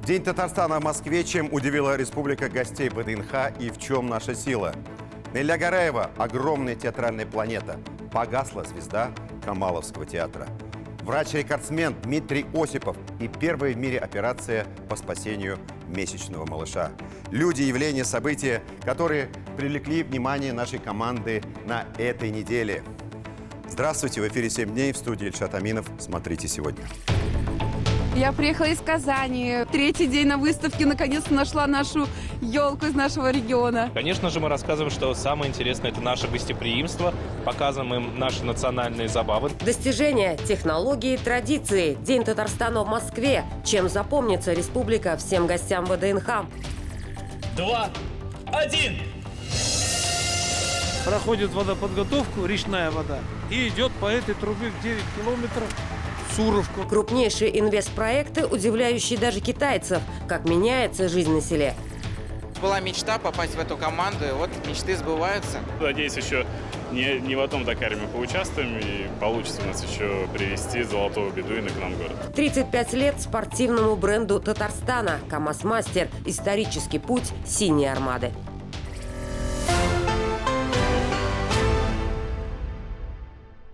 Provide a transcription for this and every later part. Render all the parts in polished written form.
День Татарстана в Москве. Чем удивила республика гостей ВДНХ и в чем наша сила? Неля Гараева – огромная театральная планета. Погасла звезда Камаловского театра. Врач-рекордсмен Дмитрий Осипов и первая в мире операция по спасению месячного малыша. Люди, явления, события, которые привлекли внимание нашей команды на этой неделе. Здравствуйте, в эфире «7 дней», в студии Ильшат Аминов. Смотрите сегодня. Я приехала из Казани. Третий день на выставке. Наконец-то нашла нашу елку из нашего региона. Конечно же, мы рассказываем, что самое интересное – это наше гостеприимство. Показываем им наши национальные забавы. Достижения, технологии, традиции. День Татарстана в Москве. Чем запомнится республика всем гостям ВДНХ? 2, 1. Проходит водоподготовку, речная вода, и идет по этой трубе в 9 километров в Суровку. Крупнейшие инвестпроекты, удивляющие даже китайцев. Как меняется жизнь на селе. Была мечта попасть в эту команду, и вот мечты сбываются. Надеюсь, еще не в одном Дакаре мы поучаствуем, и получится у нас еще привезти золотого бедуина к нам в город. 35 лет спортивному бренду Татарстана. КамАЗ-мастер. Исторический путь синей армады.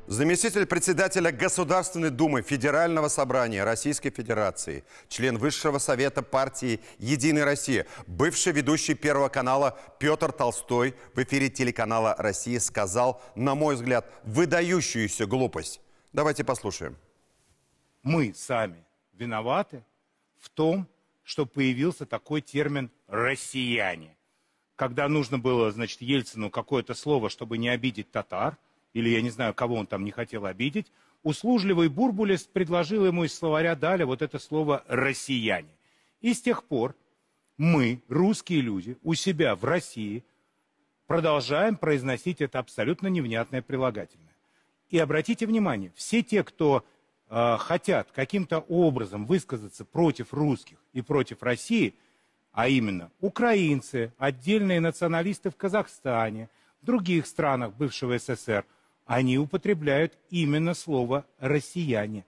Заместитель председателя Государственной Думы Федерального собрания Российской Федерации, член Высшего совета партии «Единая Россия», бывший ведущий Первого канала Петр Толстой в эфире телеканала «Россия» сказал, на мой взгляд, выдающуюся глупость. Давайте послушаем. Мы сами виноваты в том, что появился такой термин «россияне». Когда нужно было, значит, Ельцину какое-то слово, чтобы не обидеть татар, или я не знаю, кого он там не хотел обидеть, услужливый Бурбулис предложил ему из словаря дали вот это слово «россияне». И с тех пор мы, русские люди, у себя в России продолжаем произносить это абсолютно невнятное прилагательное. И обратите внимание, все те, кто хотят каким-то образом высказаться против русских и против России, а именно украинцы, отдельные националисты в Казахстане, в других странах бывшего СССР, они употребляют именно слово «россияне».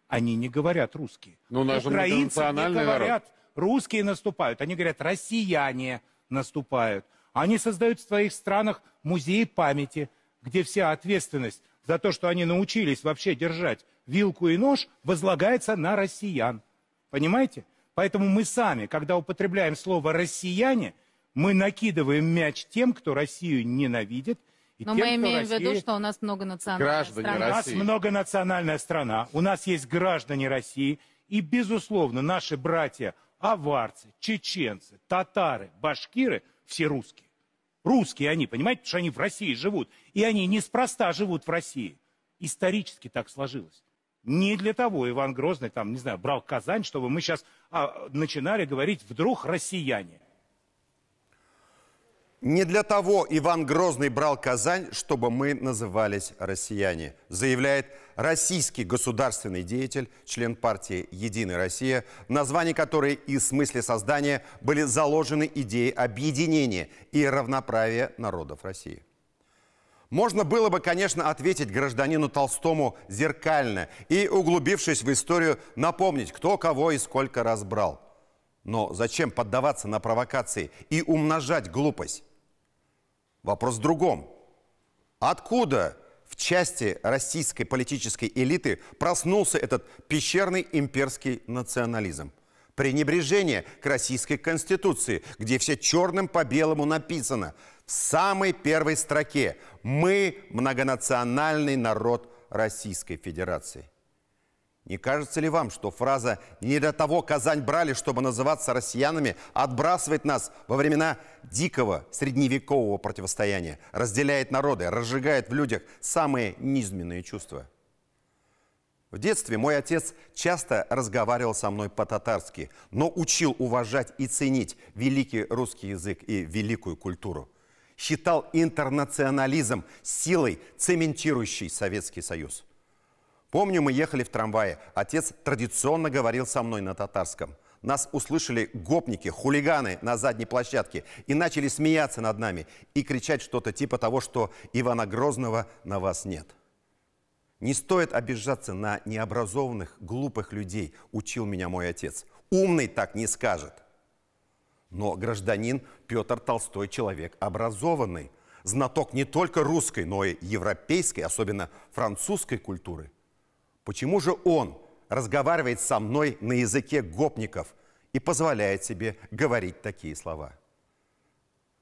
Они не говорят «русские». Украинцы не говорят «русские наступают», они говорят «россияне наступают». Они создают в своих странах музеи памяти, где вся ответственность за то, что они научились вообще держать вилку и нож, возлагается на россиян. Понимаете? Поэтому мы сами, когда употребляем слово «россияне», мы накидываем мяч тем, кто Россию ненавидит. И Но тем, мы имеем в виду, России... что у нас многонациональная страна. У нас многонациональная страна, у нас есть граждане России. И, безусловно, наши братья аварцы, чеченцы, татары, башкиры – все русские. Русские они, понимаете, потому что они в России живут. И они неспроста живут в России. Исторически так сложилось. Не для того Иван Грозный, там, не знаю, брал Казань, чтобы мы сейчас начинали говорить вдруг «россияне». Не для того Иван Грозный брал Казань, чтобы мы назывались россияне, заявляет российский государственный деятель, член партии «Единая Россия», в названии которой и смысле создания были заложены идеи объединения и равноправия народов России. Можно было бы, конечно, ответить гражданину Толстому зеркально и, углубившись в историю, напомнить, кто кого и сколько раз брал. Но зачем поддаваться на провокации и умножать глупость? Вопрос в другом. Откуда в части российской политической элиты проснулся этот пещерный имперский национализм? Пренебрежение к российской конституции, где все черным по белому написано в самой первой строке: «Мы многонациональный народ Российской Федерации». Не кажется ли вам, что фраза «не для того Казань брали, чтобы называться россиянами» отбрасывает нас во времена дикого средневекового противостояния, разделяет народы, разжигает в людях самые низменные чувства? В детстве мой отец часто разговаривал со мной по-татарски, но учил уважать и ценить великий русский язык и великую культуру. Считал интернационализм силой, цементирующей Советский Союз. Помню, мы ехали в трамвае. Отец традиционно говорил со мной на татарском. Нас услышали гопники, хулиганы на задней площадке и начали смеяться над нами и кричать что-то типа того, что Ивана Грозного на вас нет. Не стоит обижаться на необразованных, глупых людей, учил меня мой отец. Умный так не скажет. Но гражданин Петр Толстой человек образованный, знаток не только русской, но и европейской, особенно французской культуры. Почему же он разговаривает со мной на языке гопников и позволяет себе говорить такие слова?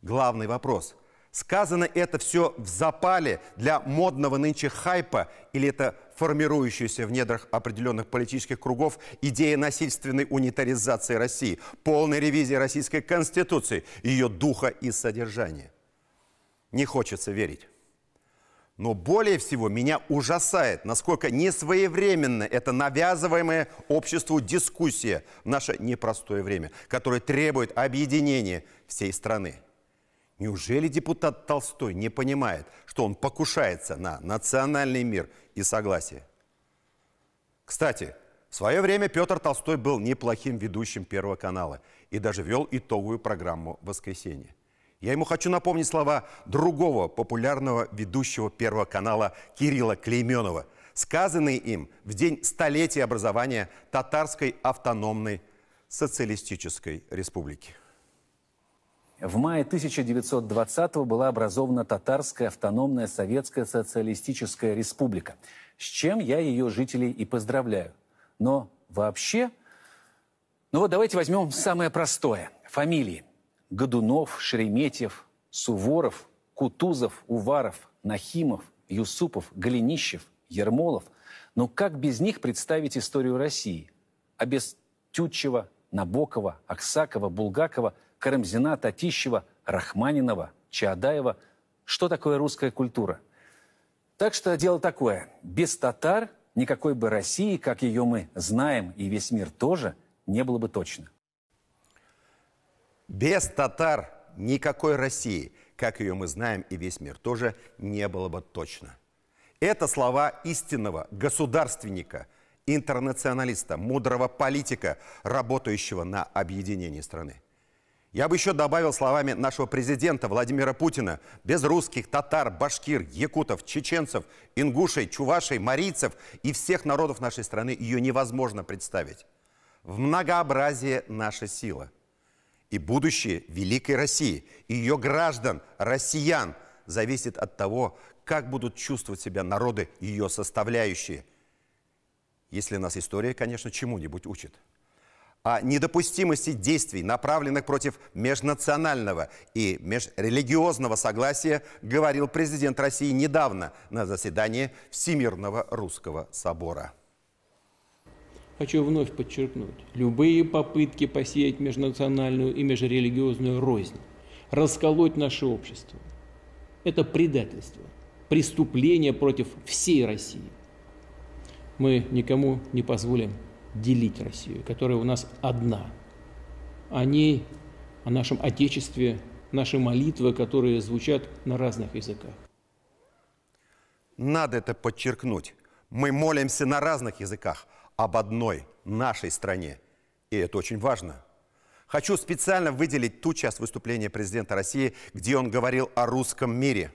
Главный вопрос. Сказано это все в запале для модного нынче хайпа или это формирующаяся в недрах определенных политических кругов идея насильственной унитаризации России, полной ревизии Российской Конституции, ее духа и содержания? Не хочется верить. Но более всего меня ужасает, насколько несвоевременно это навязываемая обществу дискуссия в наше непростое время, которая требует объединения всей страны. Неужели депутат Толстой не понимает, что он покушается на национальный мир и согласие? Кстати, в свое время Петр Толстой был неплохим ведущим Первого канала и даже вел итоговую программу «Воскресенье». Я ему хочу напомнить слова другого популярного ведущего Первого канала Кирилла Клейменова, сказанные им в день столетия образования Татарской автономной социалистической республики. В мае 1920-го была образована Татарская автономная советская социалистическая республика, с чем я ее жителей и поздравляю. Но вообще, вот давайте возьмем самое простое. Фамилии. Годунов, Шереметьев, Суворов, Кутузов, Уваров, Нахимов, Юсупов, Голенищев, Ермолов. Но как без них представить историю России? А без Тютчева, Набокова, Аксакова, Булгакова, Карамзина, Татищева, Рахманинова, Чаадаева. Что такое русская культура? Так что дело такое. Без татар никакой бы России, как ее мы знаем, и весь мир тоже, не было бы точно. Без татар никакой России, как ее мы знаем, и весь мир тоже не было бы точно. Это слова истинного государственника, интернационалиста, мудрого политика, работающего на объединение страны. Я бы еще добавил словами нашего президента Владимира Путина: без русских, татар, башкир, якутов, чеченцев, ингушей, чувашей, марийцев и всех народов нашей страны ее невозможно представить. В многообразии наша сила. И будущее великой России, и ее граждан, россиян, зависит от того, как будут чувствовать себя народы, ее составляющие. Если нас история, конечно, чему-нибудь учит. О недопустимости действий, направленных против межнационального и межрелигиозного согласия, говорил президент России недавно на заседании Всемирного Русского Собора. Хочу вновь подчеркнуть, любые попытки посеять межнациональную и межрелигиозную рознь, расколоть наше общество – это предательство, преступление против всей России. Мы никому не позволим делить Россию, которая у нас одна. О ней, о нашем Отечестве, наши молитвы, которые звучат на разных языках. Надо это подчеркнуть. Мы молимся на разных языках об одной нашей стране. И это очень важно. Хочу специально выделить ту часть выступления президента России, где он говорил о русском мире.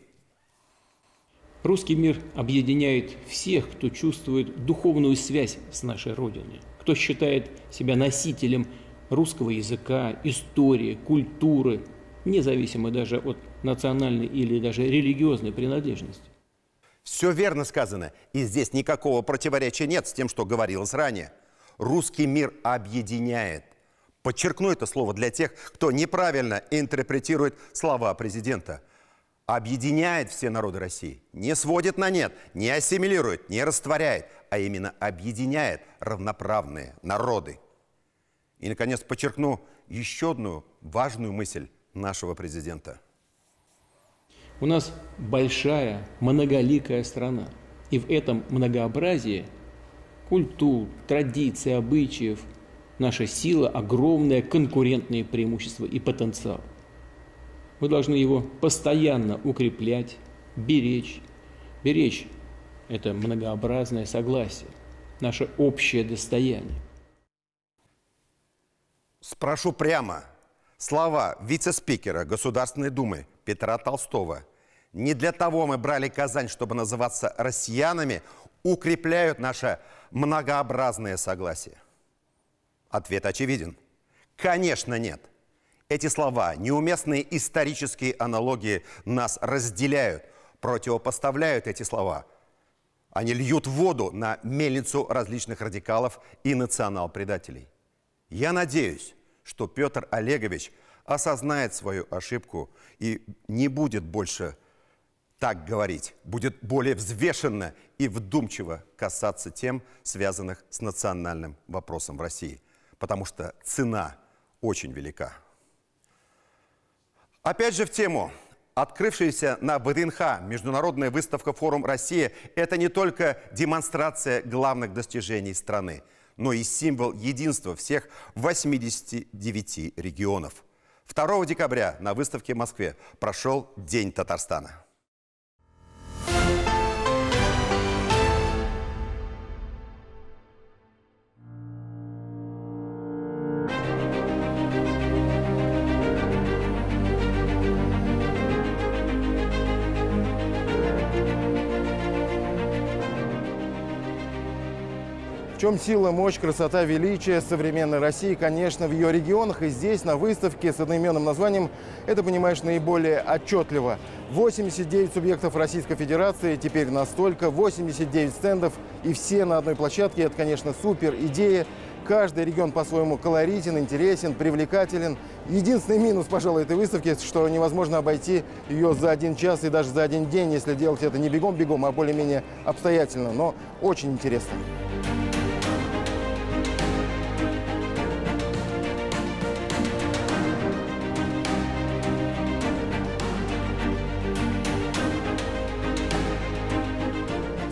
Русский мир объединяет всех, кто чувствует духовную связь с нашей Родиной, кто считает себя носителем русского языка, истории, культуры, независимо даже от национальной или даже религиозной принадлежности. Все верно сказано, и здесь никакого противоречия нет с тем, что говорилось ранее. Русский мир объединяет. Подчеркну это слово для тех, кто неправильно интерпретирует слова президента. Объединяет все народы России, не сводит на нет, не ассимилирует, не растворяет, а именно объединяет равноправные народы. И, наконец, подчеркну еще одну важную мысль нашего президента. У нас большая, многоликая страна. И в этом многообразии культур, традиций, обычаев наша сила, огромное конкурентное преимущество и потенциал. Мы должны его постоянно укреплять, беречь. Беречь – это многообразное согласие, наше общее достояние. Спрошу прямо. Слова вице-спикера Государственной Думы Петра Толстого: не для того мы брали Казань, чтобы называться россиянами, укрепляют наше многообразное согласие. Ответ очевиден. Конечно, нет. Эти слова, неуместные исторические аналогии нас разделяют, противопоставляют эти слова. Они льют воду на мельницу различных радикалов и национал-предателей. Я надеюсь, что Петр Олегович осознает свою ошибку и не будет больше так говорить, будет более взвешенно и вдумчиво касаться тем, связанных с национальным вопросом в России, потому что цена очень велика. Опять же в тему. Открывшаяся на ВДНХ международная выставка «Форум Россия» – это не только демонстрация главных достижений страны, но и символ единства всех 89 регионов. 2 декабря на выставке в Москве прошел День Татарстана. В чем сила, мощь, красота, величие современной России? Конечно, в ее регионах. И здесь, на выставке с одноименным названием, это понимаешь наиболее отчетливо. 89 субъектов Российской Федерации, теперь настолько, 89 стендов, и все на одной площадке. Это, конечно, супер идея. Каждый регион по-своему колоритен, интересен, привлекателен. Единственный минус, пожалуй, этой выставки, что невозможно обойти ее за 1 час и даже за 1 день, если делать это не бегом-бегом, а более-менее обстоятельно. Но очень интересно.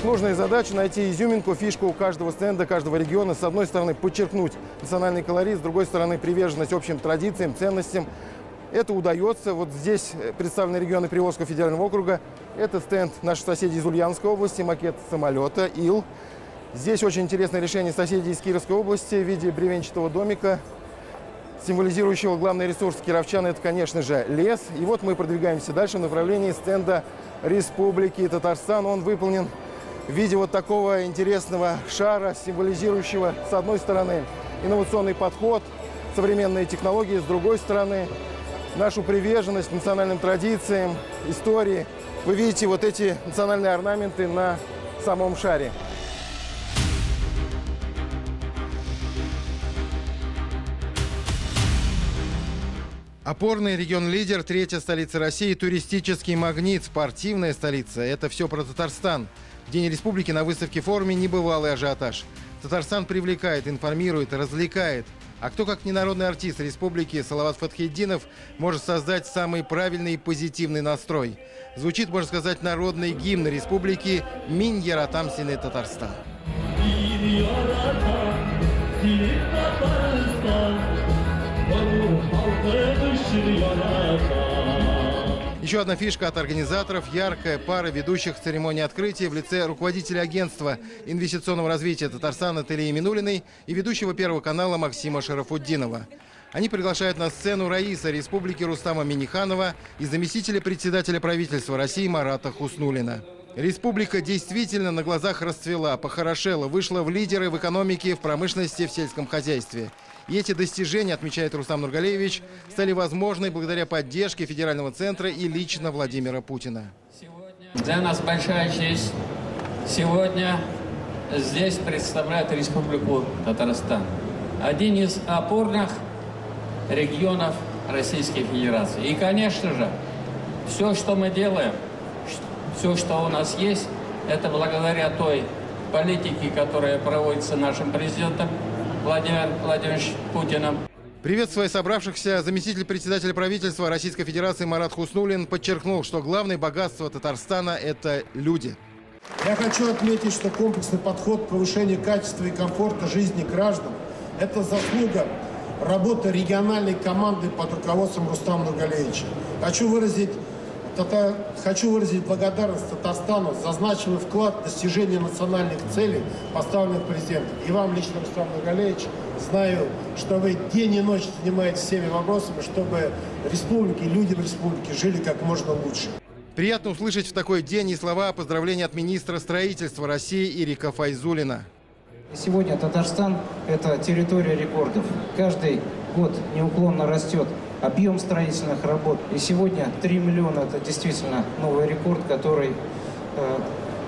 Сложная задача – найти изюминку, фишку у каждого стенда, каждого региона. С одной стороны, подчеркнуть национальный колорит, с другой стороны, приверженность общим традициям, ценностям. Это удается. Вот здесь представлены регионы Приволжского федерального округа. Это стенд наших соседей из Ульяновской области, макет самолета Ил. Здесь очень интересное решение соседей из Кировской области в виде бревенчатого домика, символизирующего главный ресурс кировчан – это, конечно же, лес. И вот мы продвигаемся дальше в направлении стенда Республики Татарстан. Он выполнен в виде вот такого интересного шара, символизирующего, с одной стороны, инновационный подход, современные технологии, с другой стороны, нашу приверженность национальным традициям, истории. Вы видите вот эти национальные орнаменты на самом шаре. Опорный регион-лидер, третья столица России, туристический магнит, спортивная столица – это все про Татарстан. В День республики на выставке «Форуме» небывалый ажиотаж. Татарстан привлекает, информирует, развлекает. А кто, как не народный артист республики Салават Фатхетдинов, может создать самый правильный и позитивный настрой? Звучит, можно сказать, народный гимн республики «Мин яратам сене Татарстан». Еще одна фишка от организаторов – яркая пара ведущих церемонии открытия в лице руководителя агентства инвестиционного развития Татарстана Талии Минулиной и ведущего Первого канала Максима Шарафутдинова. Они приглашают на сцену раиса республики Рустама Минниханова и заместителя председателя правительства России Марата Хуснуллина. Республика действительно на глазах расцвела, похорошела, вышла в лидеры в экономике, в промышленности, в сельском хозяйстве. И эти достижения, отмечает Рустам Нургалиевич, стали возможны благодаря поддержке федерального центра и лично Владимира Путина. Для нас большая честь сегодня здесь представлять Республику Татарстан. Один из опорных регионов Российской Федерации. И, конечно же, все, что мы делаем, все, что у нас есть, это благодаря той политике, которая проводится нашим президентом Владимиром Владимировичем Путиным. Приветствуя собравшихся, заместитель председателя правительства Российской Федерации Марат Хуснуллин подчеркнул, что главное богатство Татарстана – это люди. Я хочу отметить, что комплексный подход к повышению качества и комфорта жизни граждан – это заслуга работы региональной команды под руководством Рустама Нургалиевича. Хочу выразить благодарность Татарстану за значимый вклад в достижение национальных целей, поставленных президентом. И вам лично, Рустам Нургалиевич, знаю, что вы день и ночь занимаетесь всеми вопросами, чтобы республики, люди в республике жили как можно лучше. Приятно услышать в такой день и слова поздравления от министра строительства России Ирика Файзуллина. Сегодня Татарстан – это территория рекордов. Каждый год неуклонно растет объем строительных работ. И сегодня 3 миллиона – это действительно новый рекорд, который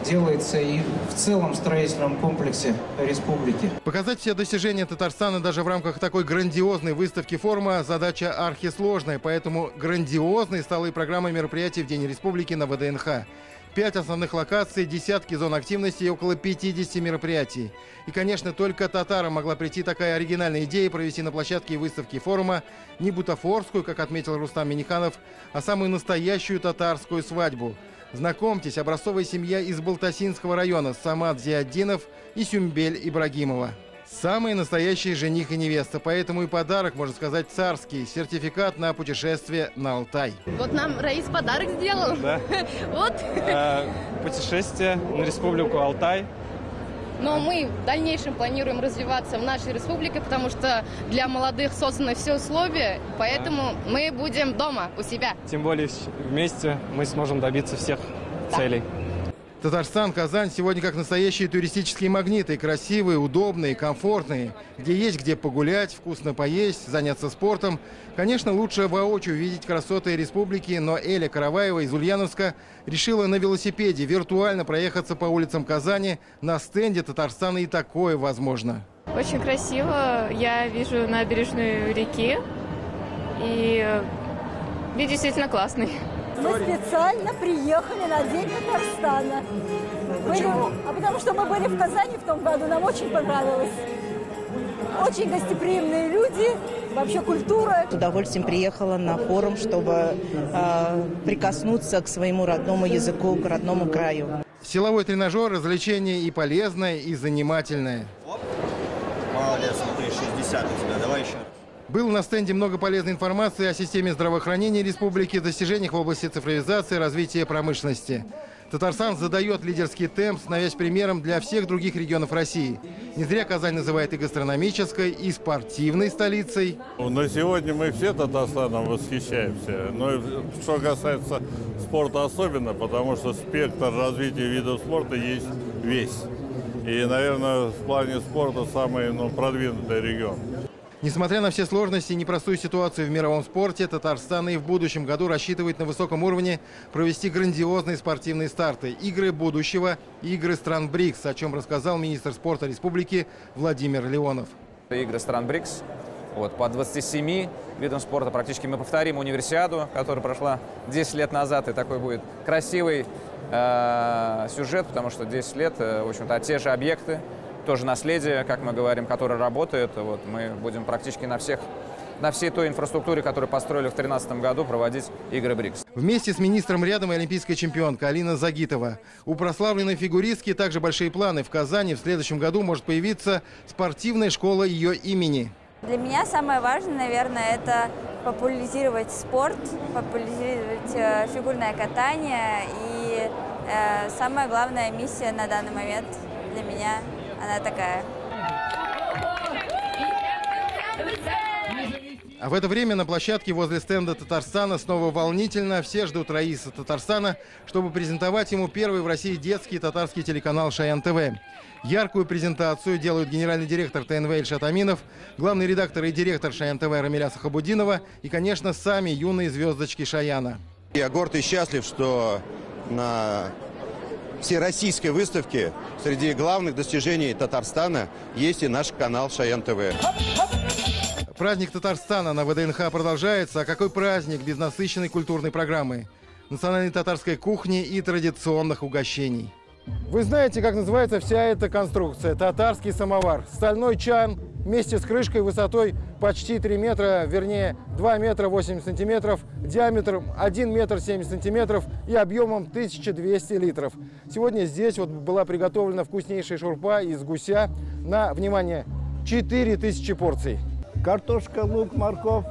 делается и в целом строительном комплексе республики. Показать все достижения Татарстана даже в рамках такой грандиозной выставки форума – задача архисложная, поэтому грандиозной стала и программа мероприятий в День республики на ВДНХ. 5 основных локаций, десятки зон активности и около 50 мероприятий. И, конечно, только татарам могла прийти такая оригинальная идея провести на площадке выставки форума не бутафорскую, как отметил Рустам Миниханов, а самую настоящую татарскую свадьбу. Знакомьтесь, образцовая семья из Балтасинского района – Самат Зиаддинов и Сюмбель Ибрагимова. Самые настоящие жених и невеста, поэтому и подарок, можно сказать, царский – сертификат на путешествие на Алтай. Вот нам Раис подарок сделал. Да. Вот. Путешествие на республику Алтай. Но мы в дальнейшем планируем развиваться в нашей республике, потому что для молодых созданы все условия, поэтому мы будем дома у себя. Тем более вместе мы сможем добиться всех целей. Татарстан, Казань сегодня как настоящие туристические магниты. Красивые, удобные, комфортные. Где есть где погулять, вкусно поесть, заняться спортом. Конечно, лучше воочию увидеть красоты республики, но Эля Караваева из Ульяновска решила на велосипеде виртуально проехаться по улицам Казани. На стенде Татарстана и такое возможно. Очень красиво. Я вижу набережную реки. И вид действительно классный. Мы специально приехали на День Татарстана. Почему? Потому что мы были в Казани в том году, нам очень понравилось. Очень гостеприимные люди, вообще культура. С удовольствием приехала на форум, чтобы прикоснуться к своему родному языку, к родному краю. Силовой тренажер, развлечение и полезное, и занимательное. Молодец, смотри, 60 у тебя, давай еще. Было на стенде много полезной информации о системе здравоохранения республики, достижениях в области цифровизации, развития промышленности. Татарстан задает лидерский темп, становясь примером для всех других регионов России. Не зря Казань называют и гастрономической, и спортивной столицей. На сегодня мы все Татарстаном восхищаемся. Но что касается спорта особенно, потому что спектр развития видов спорта есть весь. И, наверное, в плане спорта самый продвинутый регион. Несмотря на все сложности и непростую ситуацию в мировом спорте, Татарстан и в будущем году рассчитывает на высоком уровне провести грандиозные спортивные старты. Игры будущего, игры стран БРИКС, о чем рассказал министр спорта республики Владимир Леонов. Игры стран БРИКС. По 27 видам спорта практически мы повторим универсиаду, которая прошла 10 лет назад. И такой будет красивый сюжет, потому что 10 лет, в общем-то, те же объекты, тоже наследие, как мы говорим, которое работает. Мы будем практически на всей той инфраструктуре, которую построили в 2013 году, проводить игры БРИКС. Вместе с министром рядом и олимпийская чемпионка Алина Загитова. У прославленной фигуристки также большие планы. В Казани в следующем году может появиться спортивная школа ее имени. Для меня самое важное, наверное, это популяризировать спорт, популяризировать фигурное катание. И самая главная миссия на данный момент для меня – она такая. А в это время на площадке возле стенда Татарстана снова волнительно. Все ждут Раиса Татарстана, чтобы презентовать ему первый в России детский татарский телеканал «Шаян ТВ». Яркую презентацию делают генеральный директор ТНВ Ильшат Аминов, главный редактор и директор «Шаян ТВ» Рамиля Сахабудинова и, конечно, сами юные звездочки «Шаяна». Я горд и счастлив, что на всероссийской выставке среди главных достижений Татарстана есть и наш канал «Шаян ТВ». Праздник Татарстана на ВДНХ продолжается. А какой праздник без насыщенной культурной программы, национальной татарской кухни и традиционных угощений. Вы знаете, как называется вся эта конструкция? Татарский самовар. Стальной чан вместе с крышкой высотой почти 3 метра, вернее 2 метра 8 сантиметров, диаметром 1 метр 7 сантиметров и объемом 1200 литров. Сегодня здесь была приготовлена вкуснейшая шурпа из гуся на, внимание, 4000 порций. Картошка, лук, морковь,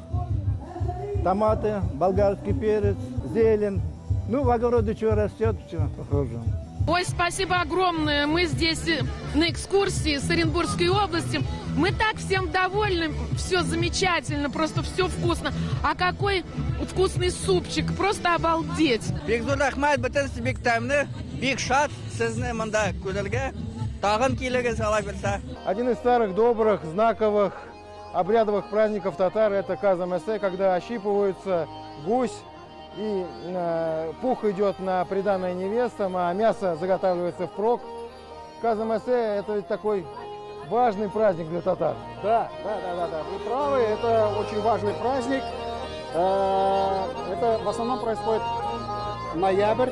томаты, болгарский перец, зелень. В огороде что растет, все похоже. Ой, спасибо огромное. Мы здесь на экскурсии с Оренбургской области. Мы так всем довольны. Все замечательно, просто все вкусно. А какой вкусный супчик. Просто обалдеть. Один из старых, добрых, знаковых, обрядовых праздников татар – это каза-месе, когда ощипываются гусь, и пух идет на приданое невестам, а мясо заготавливается впрок. Каза-месе – это ведь такой важный праздник для татар. Да, вы правы, это очень важный праздник. Это в основном происходит ноябрь,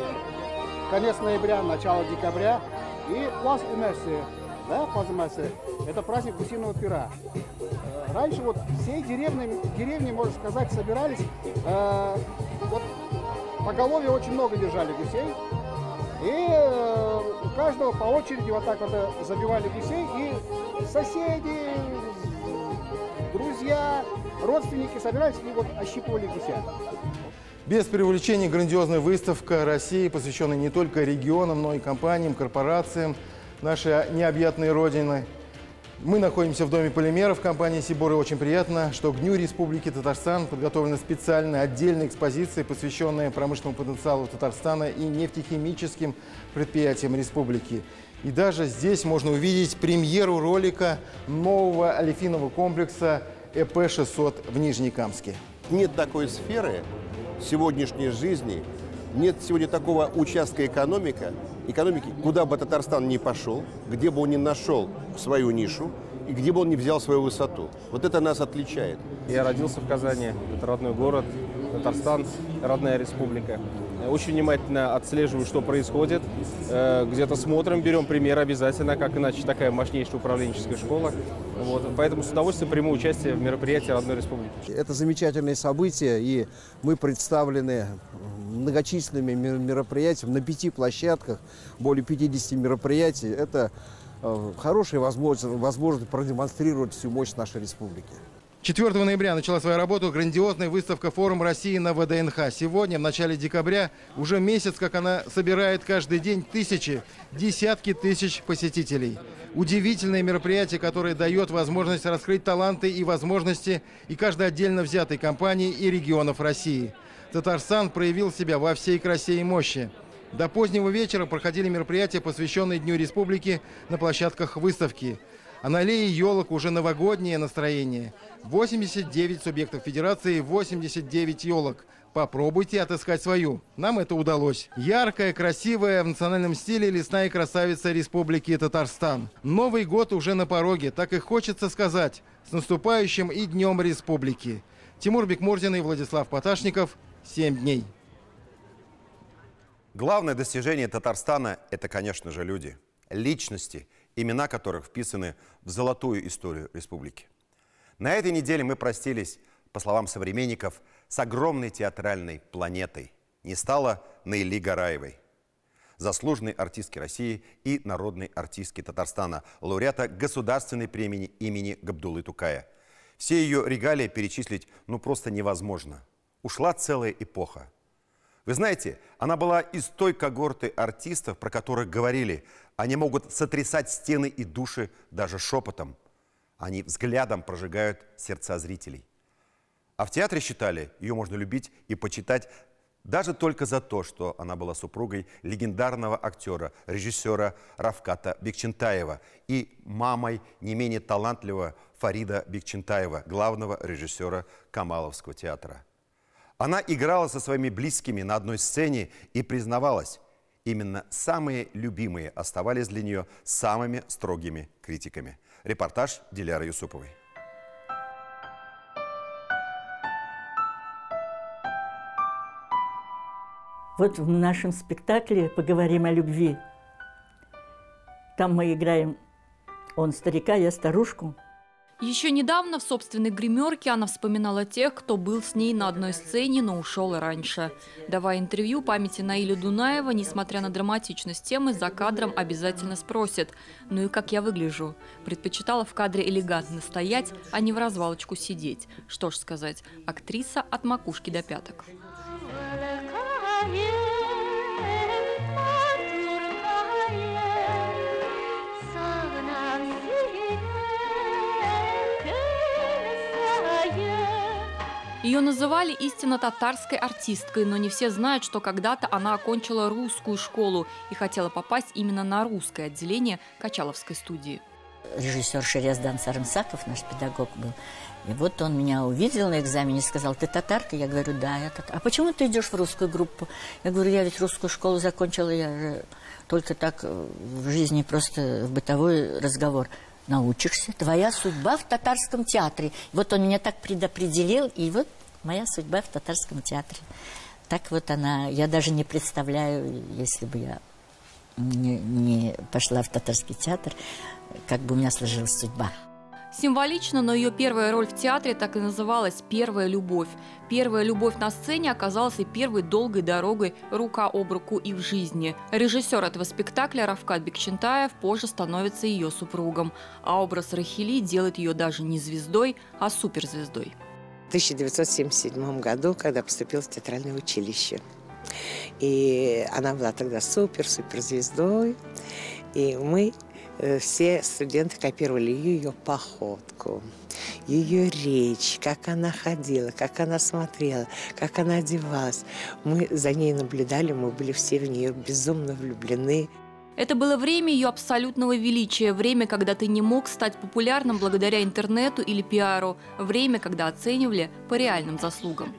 конец ноября, начало декабря. И пласт имерсии, да, плазмасы, это праздник гусиного пира. Раньше вот всей деревни, можно сказать, собирались, вот поголовье очень много держали гусей. И у каждого по очереди вот так вот забивали гусей. И соседи, друзья, родственники собирались и вот ощипывали гуся. Без преувеличений грандиозная выставка России, посвященная не только регионам, но и компаниям, корпорациям нашей необъятной родины. Мы находимся в Доме полимеров компании «Сибур», и очень приятно, что к Дню Республики Татарстан подготовлена специальная отдельная экспозиция, посвященная промышленному потенциалу Татарстана и нефтехимическим предприятиям республики. И даже здесь можно увидеть премьеру ролика нового олефинового комплекса ЭП-600 в Нижнекамске. Нет такой сферы сегодняшней жизни, нет сегодня такого участка экономики, куда бы Татарстан ни пошел, где бы он ни нашел свою нишу и где бы он ни взял свою высоту. Вот это нас отличает. Я родился в Казани, это родной город, Татарстан, родная республика. Очень внимательно отслеживаю, что происходит. Где-то смотрим, берем пример обязательно, как иначе такая мощнейшая управленческая школа. Вот. Поэтому с удовольствием приму участие в мероприятии родной республики. Это замечательное событие, и мы представлены многочисленными мероприятиями на 5 площадках, более 50 мероприятий. Это хорошая возможность продемонстрировать всю мощь нашей республики. 4 ноября начала свою работу грандиозная выставка «Форум России» на ВДНХ. Сегодня, в начале декабря, уже месяц, как она собирает каждый день тысячи, десятки тысяч посетителей. Удивительное мероприятие, которое дает возможность раскрыть таланты и возможности и каждой отдельно взятой компании и регионов России. Татарстан проявил себя во всей красе и мощи. До позднего вечера проходили мероприятия, посвященные Дню Республики, на площадках выставки. А на аллее елок уже новогоднее настроение. 89 субъектов федерации, 89 елок. Попробуйте отыскать свою. Нам это удалось. Яркая, красивая, в национальном стиле лесная красавица Республики Татарстан. Новый год уже на пороге, так и хочется сказать. С наступающим и Днем Республики. Тимур Бекмурзин и Владислав Поташников. 7 дней. Главное достижение Татарстана – это, конечно же, люди. Личности, имена которых вписаны в золотую историю республики. На этой неделе мы простились, по словам современников, с огромной театральной планетой. Не стало Наили Гараевой, заслуженной артистки России и народной артистки Татарстана, лауреата Государственной премии имени Габдуллы Тукая. Все ее регалии перечислить просто невозможно. Ушла целая эпоха. Вы знаете, она была из той когорты артистов, про которых говорили, они могут сотрясать стены и души даже шепотом. Они взглядом прожигают сердца зрителей. А в театре считали, ее можно любить и почитать даже только за то, что она была супругой легендарного актера, режиссера Рафката Бекчентаева и мамой не менее талантливого Фарида Бекчентаева, главного режиссера Камаловского театра. Она играла со своими близкими на одной сцене и признавалась, именно самые любимые оставались для нее самыми строгими критиками. Репортаж Диляры Юсуповой. Вот в нашем спектакле «Поговорим о любви». Там мы играем он старика, я старушку. Еще недавно в собственной гримерке она вспоминала тех, кто был с ней на одной сцене, но ушел раньше. Давая интервью памяти Наиля Дунаева, несмотря на драматичность темы, за кадром обязательно спросят: «Ну и как я выгляжу?» Предпочитала в кадре элегантно стоять, а не в развалочку сидеть. Что ж сказать, актриса от макушки до пяток. Ее Ее называли истинно татарской артисткой, но не все знают, что когда-то она окончила русскую школу и хотела попасть именно на русское отделение Качаловской студии. Режиссер Шерездан Сарымсаков, наш педагог был. И вот он меня увидел на экзамене и сказал: ты татарка? Я говорю: да, я татарка. А почему ты идешь в русскую группу? Я говорю: я ведь русскую школу закончила, я только так в жизни, просто в бытовой разговор. Научишься, твоя судьба в татарском театре. Вот он меня так предопределил, и вот моя судьба в татарском театре. Так вот она, я даже не представляю, если бы я не пошла в татарский театр, как бы у меня сложилась судьба. Символично, но ее первая роль в театре так и называлась «Первая любовь». Первая любовь на сцене оказалась и первой долгой дорогой рука об руку и в жизни. Режиссер этого спектакля Равкат Бекчентаев позже становится ее супругом, а образ Рахили делает ее даже не звездой, а суперзвездой. В 1977 году, когда поступила в театральное училище. И она была тогда суперзвездой, и мы... Все студенты копировали ее походку, ее речь, как она ходила, как она смотрела, как она одевалась. Мы за ней наблюдали, мы были все в нее безумно влюблены. Это было время ее абсолютного величия, время, когда ты не мог стать популярным благодаря интернету или пиару, время, когда оценивали по реальным заслугам.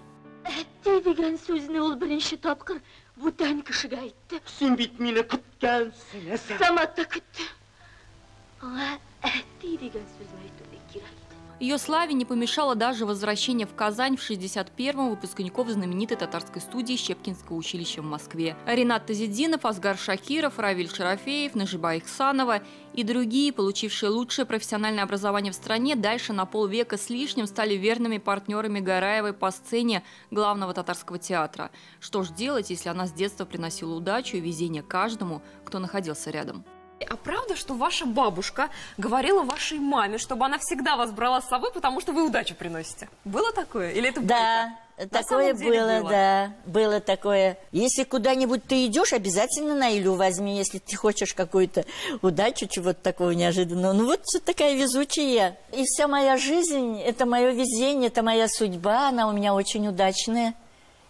Ее славе не помешало даже возвращение в Казань в 61-м выпускников знаменитой татарской студии Щепкинского училища в Москве. Ринат Тазидинов, Асгар Шакиров, Равиль Шарафеев, Нажиба Ихсанова и другие, получившие лучшее профессиональное образование в стране, дальше на полвека с лишним стали верными партнерами Гараевой по сцене главного татарского театра. Что ж делать, если она с детства приносила удачу и везение каждому, кто находился рядом? А правда, что ваша бабушка говорила вашей маме, чтобы она всегда вас брала с собой, потому что вы удачу приносите? Было такое? Или это да, такое было, да. Было такое. Если куда-нибудь ты идешь, обязательно Наилю возьми, если ты хочешь какую-то удачу, чего-то такого неожиданного. Ну вот такая везучая. И вся моя жизнь, это мое везение, это моя судьба, она у меня очень удачная.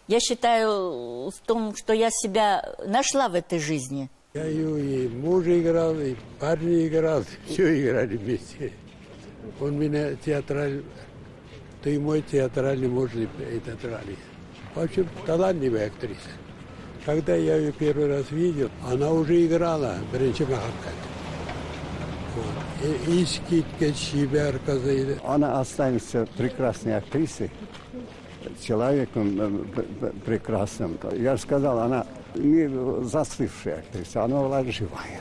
Я считаю в том, что я себя нашла в этой жизни. Я и мужа играл, и парня играл, все играли вместе. Он меня театральный, то и мой театральный муж и театральный. В общем, талантливая актриса. Когда я ее первый раз видел, она уже играла «Бренчи Махакат». Она останется прекрасной актрисой, человеком прекрасным. Я же сказал, она не застывшая актриса, она была живая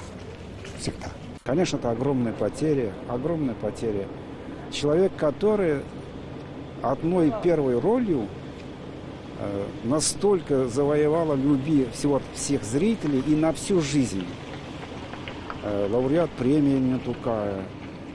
всегда. Конечно, это огромная потеря, огромная потеря. Человек, который одной первой ролью настолько завоевала любви всех зрителей и на всю жизнь. Лауреат премии имени Тукая.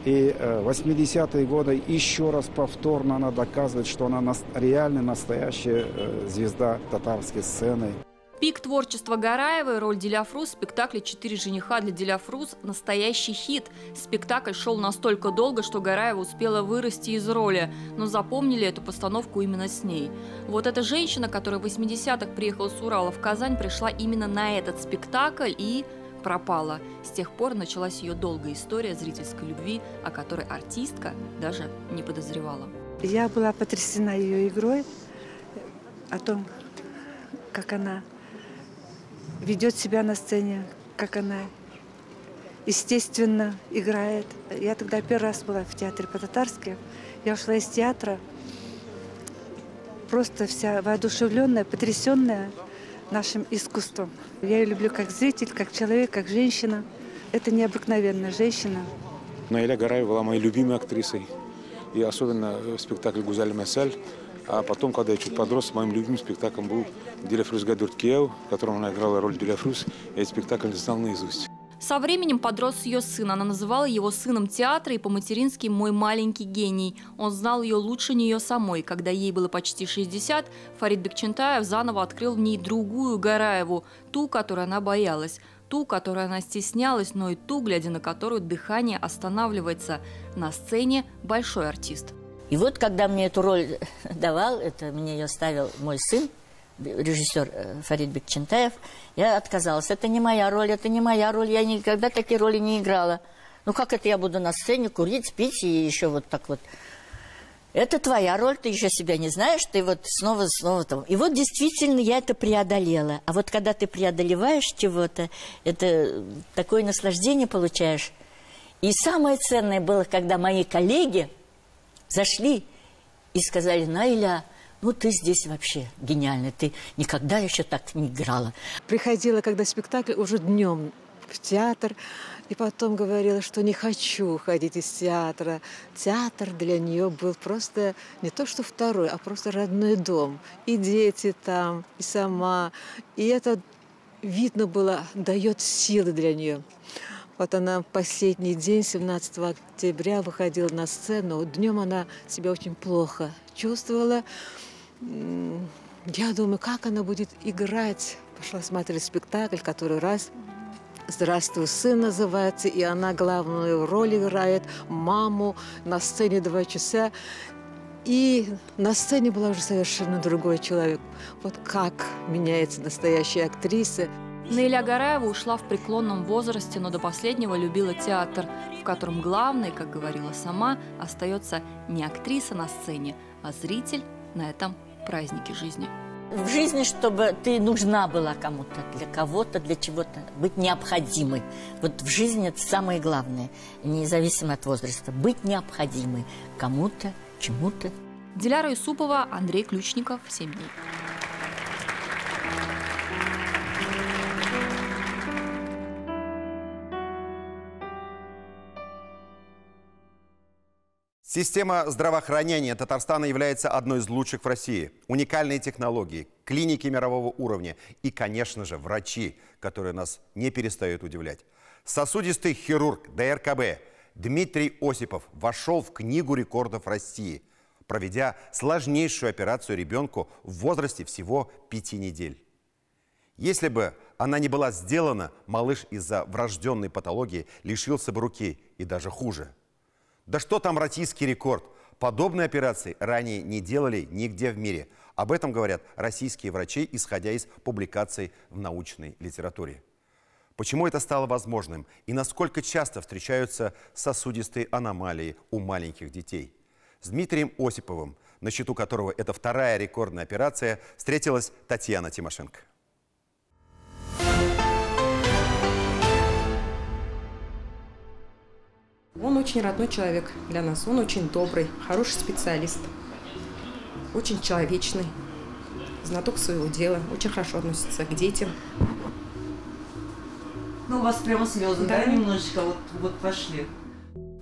И 80-е годы еще раз повторно она доказывает, что она реально настоящая звезда татарской сцены. Пик творчества Гараевой, роль Диляфрус в спектакле «Четыре жениха» для Диляфрус – настоящий хит. Спектакль шел настолько долго, что Гараева успела вырасти из роли, но запомнили эту постановку именно с ней. Вот эта женщина, которая в 80-х приехала с Урала в Казань, пришла именно на этот спектакль и пропала. С тех пор началась ее долгая история зрительской любви, о которой артистка даже не подозревала. Я была потрясена ее игрой, о том, как она ведет себя на сцене, как она естественно играет. Я тогда первый раз была в театре по-татарски. Я ушла из театра просто вся воодушевленная, потрясенная нашим искусством. Я ее люблю как зритель, как человек, как женщина. Это необыкновенная женщина. Наиля Гараева была моей любимой актрисой. И особенно в спектакле «Гузаль Месаль». А потом, когда я чуть подрос, моим любимым спектаклем был «Диляфрус Гадурт Киев», в котором она играла роль Диляфрус. Я этот спектакль знал наизусть. Со временем подрос ее сын. Она называла его сыном театра и по-матерински «мой маленький гений». Он знал ее лучше нее самой. Когда ей было почти 60, Фарид Бекчентаев заново открыл в ней другую Гараеву, ту, которой она боялась, ту, которой она стеснялась, но и ту, глядя на которую дыхание останавливается. На сцене большой артист. И вот, когда мне эту роль давал, это мне ее ставил мой сын, режиссер Фарид Бекчентаев, я отказалась. Это не моя роль, это не моя роль, я никогда такие роли не играла. Ну как это я буду на сцене курить, пить и еще вот так вот. Это твоя роль, ты еще себя не знаешь, ты вот снова там. И вот действительно я это преодолела. А вот когда ты преодолеваешь чего-то, это такое наслаждение получаешь. И самое ценное было, когда мои коллеги зашли и сказали: Наиля, ну ты здесь вообще гениальная, ты никогда еще так не играла. Приходила, когда спектакль, уже днем в театр, и потом говорила, что не хочу уходить из театра. Театр для нее был просто не то что второй, а просто родной дом. И дети там, и сама. И это видно было, дает силы для нее. Вот она в последний день, 17 октября, выходила на сцену. Днем она себя очень плохо чувствовала. Я думаю, как она будет играть. Пошла смотреть спектакль, который раз «Здравствуй, сын» называется, и она главную роль играет, маму, на сцене 2 часа. И на сцене была уже совершенно другой человек. Вот как меняется настоящая актриса. Наиля Гараева ушла в преклонном возрасте, но до последнего любила театр, в котором главной, как говорила сама, остается не актриса на сцене, а зритель на этом празднике жизни. В жизни, чтобы ты нужна была кому-то, для кого-то, для чего-то, быть необходимой. Вот в жизни это самое главное, независимо от возраста. Быть необходимой кому-то, чему-то. Диляра Юсупова, Андрей Ключников, 7 дней. Система здравоохранения Татарстана является одной из лучших в России. Уникальные технологии, клиники мирового уровня и, конечно же, врачи, которые нас не перестают удивлять. Сосудистый хирург ДРКБ Дмитрий Осипов вошел в Книгу рекордов России, проведя сложнейшую операцию ребенку в возрасте всего 5 недель. Если бы она не была сделана, малыш из-за врожденной патологии лишился бы руки и даже хуже. Да что там российский рекорд? Подобные операции ранее не делали нигде в мире. Об этом говорят российские врачи, исходя из публикаций в научной литературе. Почему это стало возможным и насколько часто встречаются сосудистые аномалии у маленьких детей? С Дмитрием Осиповым, на счету которого это 2-я рекордная операция, встретилась Татьяна Тимошенко. Он очень родной человек для нас, он очень добрый, хороший специалист, очень человечный, знаток своего дела, очень хорошо относится к детям. Ну, у вас прямо слезы, да, немножечко вот пошли.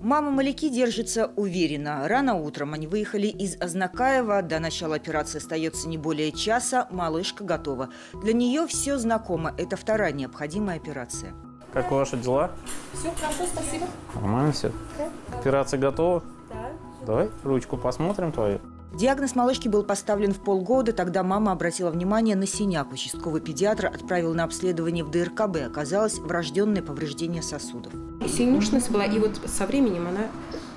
Мама Маляки держится уверенно. Рано утром они выехали из Азнакаева. До начала операции остается не более часа. Малышка готова. Для нее все знакомо. Это 2-я необходимая операция. Как ваши дела? Все хорошо, спасибо. Нормально все? Да. Операция готова? Да. Давай ручку посмотрим твою. Диагноз малышки был поставлен в полгода. Тогда мама обратила внимание на синяк. Участковый педиатр отправил на обследование в ДРКБ. Оказалось врожденное повреждение сосудов. Синюшность была, и вот со временем она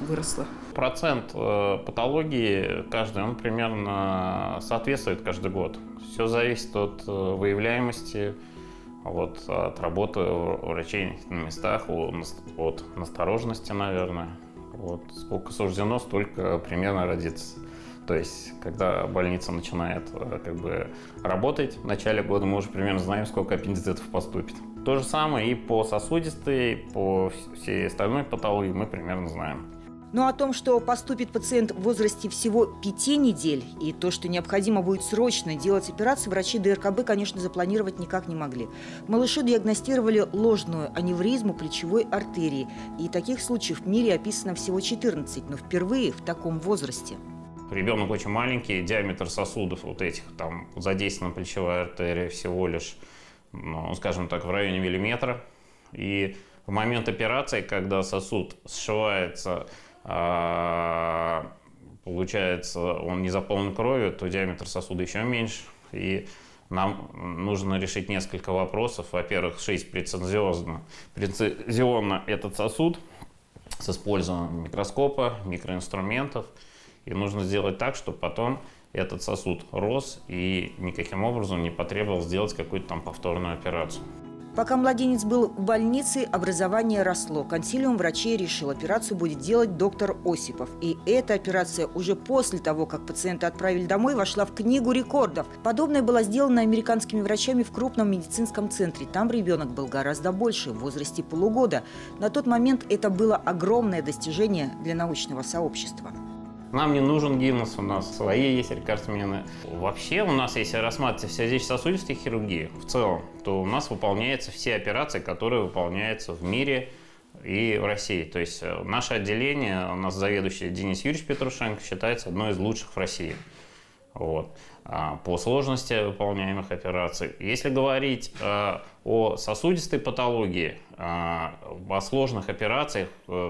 выросла. Процент патологии каждый, он примерно соответствует каждый год. Все зависит от выявляемости, от работы врачей на местах, от настороженности, наверное. Сколько суждено, столько примерно родится. То есть, когда больница начинает работать, в начале года мы уже примерно знаем, сколько аппендицитов поступит. То же самое и по сосудистой, по всей остальной патологии мы примерно знаем. Но о том, что поступит пациент в возрасте всего 5 недель, и то, что необходимо будет срочно делать операцию, врачи ДРКБ, конечно, запланировать никак не могли. Малышу диагностировали ложную аневризму плечевой артерии. И таких случаев в мире описано всего 14, но впервые в таком возрасте. Ребенок очень маленький, диаметр сосудов там задействована плечевая артерия всего лишь, скажем так, в районе миллиметра. И в момент операции, когда сосуд сшивается, получается, он не заполнен кровью, то диаметр сосуда еще меньше. И нам нужно решить несколько вопросов. Во-первых, шить прецизионно этот сосуд с использованием микроскопа, микроинструментов. И нужно сделать так, чтобы потом этот сосуд рос и никаким образом не потребовалось сделать какую-то там повторную операцию. Пока младенец был в больнице, образование росло. Консилиум врачей решил, операцию будет делать доктор Осипов. И эта операция уже после того, как пациента отправили домой, вошла в книгу рекордов. Подобное было сделано американскими врачами в крупном медицинском центре. Там ребенок был гораздо больше, в возрасте полугода. На тот момент это было огромное достижение для научного сообщества. Нам не нужен Гиннес, у нас свои есть рекордсмены. Вообще у нас, если рассматривать сердечно-сосудистой хирургии в целом, то у нас выполняются все операции, которые выполняются в мире и в России. То есть наше отделение, у нас заведующий Денис Юрьевич Петрушенко, считается одной из лучших в России. Вот. По сложности выполняемых операций. Если говорить о сосудистой патологии, о сложных операциях,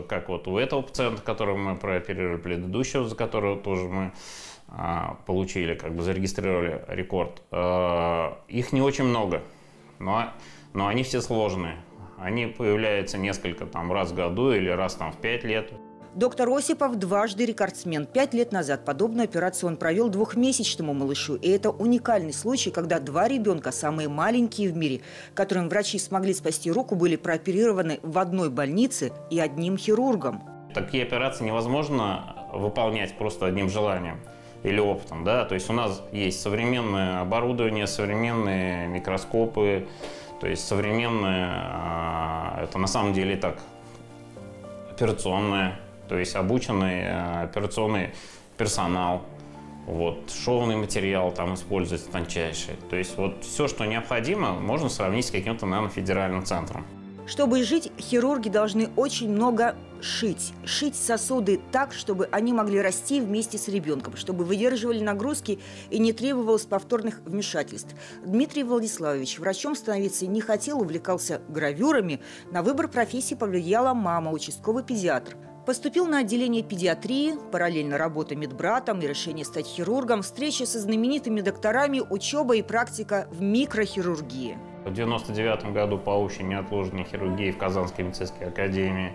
как вот у этого пациента, которого мы прооперировали, предыдущего, за которого тоже мы получили, как бы зарегистрировали рекорд, их не очень много, но они все сложные. Они появляются несколько там раз в году или раз там в 5 лет. Доктор Осипов дважды рекордсмен. 5 лет назад подобную операцию он провел двухмесячному малышу. И это уникальный случай, когда 2 ребенка, самые маленькие в мире, которым врачи смогли спасти руку, были прооперированы в одной больнице и одним хирургом. Такие операции невозможно выполнять просто одним желанием или опытом. Да? То есть у нас есть современное оборудование, современные микроскопы, то есть современное, это на самом деле так, операционное. То есть обученный операционный персонал, вот, шовный материал там используется тончайший. То есть вот все, что необходимо, можно сравнить с каким-то, наверное, федеральным центром. Чтобы жить, хирурги должны очень много шить. Шить сосуды так, чтобы они могли расти вместе с ребенком, чтобы выдерживали нагрузки и не требовалось повторных вмешательств. Дмитрий Владиславович врачом становиться не хотел, увлекался гравюрами. На выбор профессии повлияла мама, участковый педиатр. Поступил на отделение педиатрии, параллельно работа медбратом и решение стать хирургом, встреча со знаменитыми докторами, учеба и практика в микрохирургии. В 1999 году по общей неотложной хирургии в Казанской медицинской академии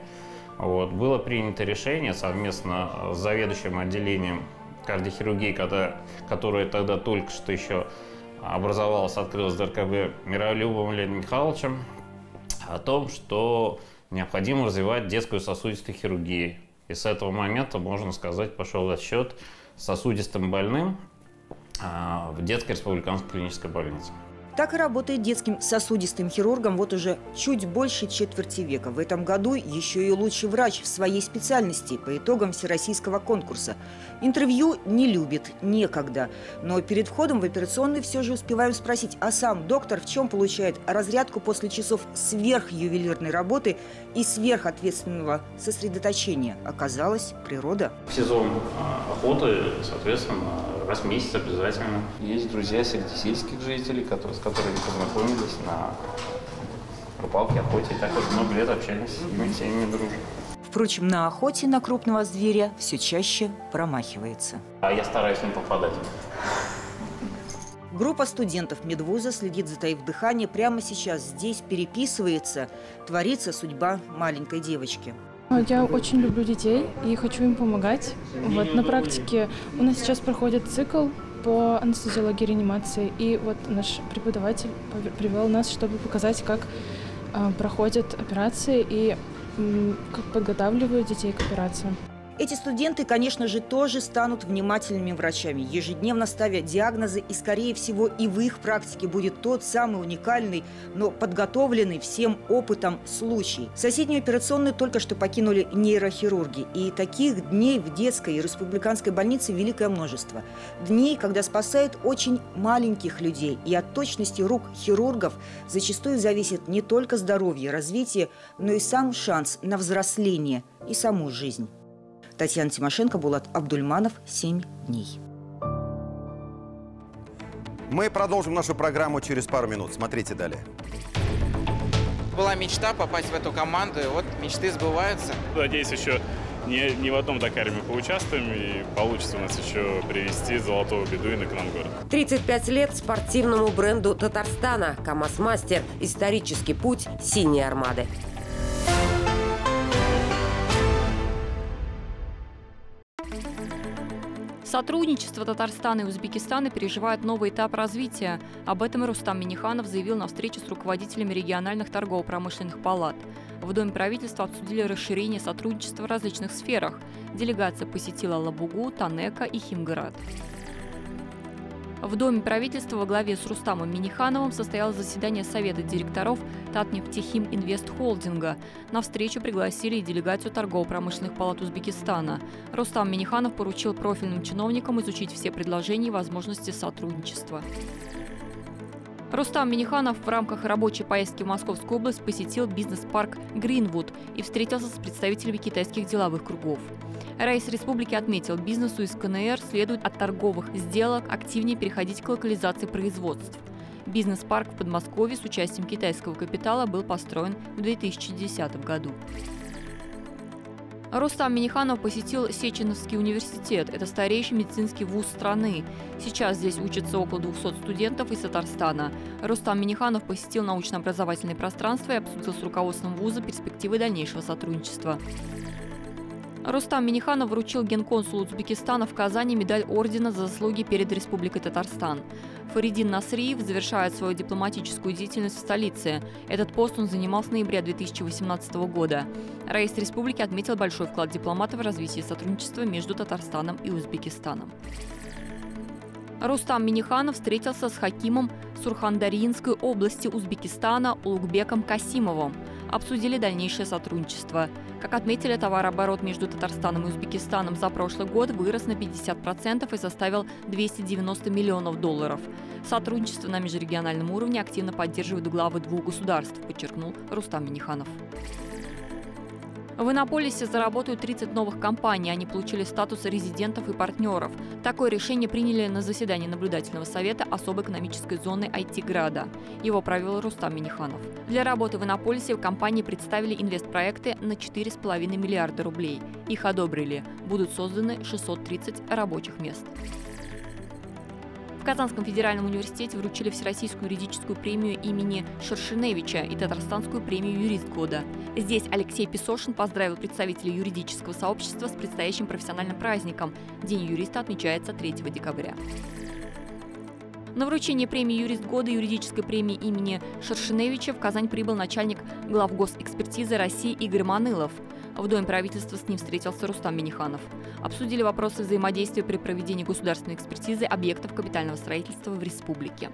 было принято решение совместно с заведующим отделением кардиохирургии, которое тогда только что еще образовалось, открылось ДРКБ Миролюбовым Леонидом Михайловичем, о том, что необходимо развивать детскую сосудистую хирургию. И с этого момента, можно сказать, пошел отсчет сосудистым больным в детской республиканской клинической больнице. Так и работает детским сосудистым хирургом вот уже чуть больше четверти века. В этом году еще и лучший врач в своей специальности по итогам всероссийского конкурса. Интервью не любит, некогда. Но перед входом в операционный все же успеваем спросить, а сам доктор в чем получает разрядку после часов сверхювелирной работы и сверхответственного сосредоточения? Оказалось, природа. В сезон охоты, соответственно, раз в месяц обязательно. Есть друзья среди сельских жителей, с которыми познакомились на рыбалке, охоте. И так уже много лет общались с ними, всеми дружим. Впрочем, на охоте на крупного зверя все чаще промахивается. А я стараюсь не попадать. Группа студентов медвуза следит, затаив дыхание. Прямо сейчас здесь переписывается, творится судьба маленькой девочки. Я очень люблю детей и хочу им помогать. Вот на практике у нас сейчас проходит цикл по анестезиологии и реанимации. И вот наш преподаватель привел нас, чтобы показать, как проходят операции и как подготавливают детей к операциям. Эти студенты, конечно же, тоже станут внимательными врачами, ежедневно ставя диагнозы, и, скорее всего, и в их практике будет тот самый уникальный, но подготовленный всем опытом случай. Соседнюю операционную только что покинули нейрохирурги, и таких дней в детской и республиканской больнице великое множество. Дней, когда спасают очень маленьких людей, и от точности рук хирургов зачастую зависит не только здоровье, развитие, но и сам шанс на взросление и саму жизнь. Татьяна Тимошенко, Булат Абдульманов, 7 дней. Мы продолжим нашу программу через пару минут. Смотрите далее. Была мечта попасть в эту команду, и вот мечты сбываются. Надеюсь, еще не в одном Дакаре мы поучаствуем, и получится у нас еще привезти золотого бедуина к нам в город. 35 лет спортивному бренду Татарстана «КамАЗ-Мастер». Исторический путь «Синей Армады». Сотрудничество Татарстана и Узбекистана переживает новый этап развития. Об этом Рустам Минниханов заявил на встрече с руководителями региональных торгово-промышленных палат. В Доме правительства обсудили расширение сотрудничества в различных сферах. Делегация посетила Лабугу, Танека и Химгарат. В Доме правительства во главе с Рустамом Миннихановым состоялось заседание Совета директоров Татнефтехим Инвест Холдинга. На встречу пригласили и делегацию торгово-промышленных палат Узбекистана. Рустам Минниханов поручил профильным чиновникам изучить все предложения и возможности сотрудничества. Рустам Минниханов в рамках рабочей поездки в Московскую область посетил бизнес-парк «Гринвуд» и встретился с представителями китайских деловых кругов. Раис республики отметил, бизнесу из КНР следует от торговых сделок активнее переходить к локализации производств. Бизнес-парк в Подмосковье с участием китайского капитала был построен в 2010 году. Рустам Минниханов посетил Сеченовский университет. Это старейший медицинский вуз страны. Сейчас здесь учатся около 200 студентов из Татарстана. Рустам Минниханов посетил научно-образовательное пространство и обсудил с руководством вуза перспективы дальнейшего сотрудничества. Рустам Минниханов вручил генконсулу Узбекистана в Казани медаль ордена за заслуги перед Республикой Татарстан. Фаридин Насриев завершает свою дипломатическую деятельность в столице. Этот пост он занимал с ноября 2018 года. Раис республики отметил большой вклад дипломата в развитие сотрудничества между Татарстаном и Узбекистаном. Рустам Минниханов встретился с хакимом Сурхандарьинской области Узбекистана Улугбеком Касимовым. Обсудили дальнейшее сотрудничество. Как отметили, товарооборот между Татарстаном и Узбекистаном за прошлый год вырос на 50% и составил $290 миллионов. Сотрудничество на межрегиональном уровне активно поддерживают главы двух государств, подчеркнул Рустам Минниханов. В Иннополисе заработают 30 новых компаний. Они получили статус резидентов и партнеров. Такое решение приняли на заседании наблюдательного совета особой экономической зоны IT-града. Его провел Рустам Минниханов. Для работы в Иннополисе компании представили инвестпроекты на 4,5 миллиарда рублей. Их одобрили. Будут созданы 630 рабочих мест. В Казанском федеральном университете вручили Всероссийскую юридическую премию имени Шершеневича и Татарстанскую премию «Юрист года». Здесь Алексей Песошин поздравил представителей юридического сообщества с предстоящим профессиональным праздником. День юриста отмечается 3 декабря. На вручение премии «Юрист года» и юридической премии имени Шершеневича в Казань прибыл начальник главгосэкспертизы России Игорь Манылов. В Доме правительства с ним встретился Рустам Минниханов. Обсудили вопросы взаимодействия при проведении государственной экспертизы объектов капитального строительства в республике.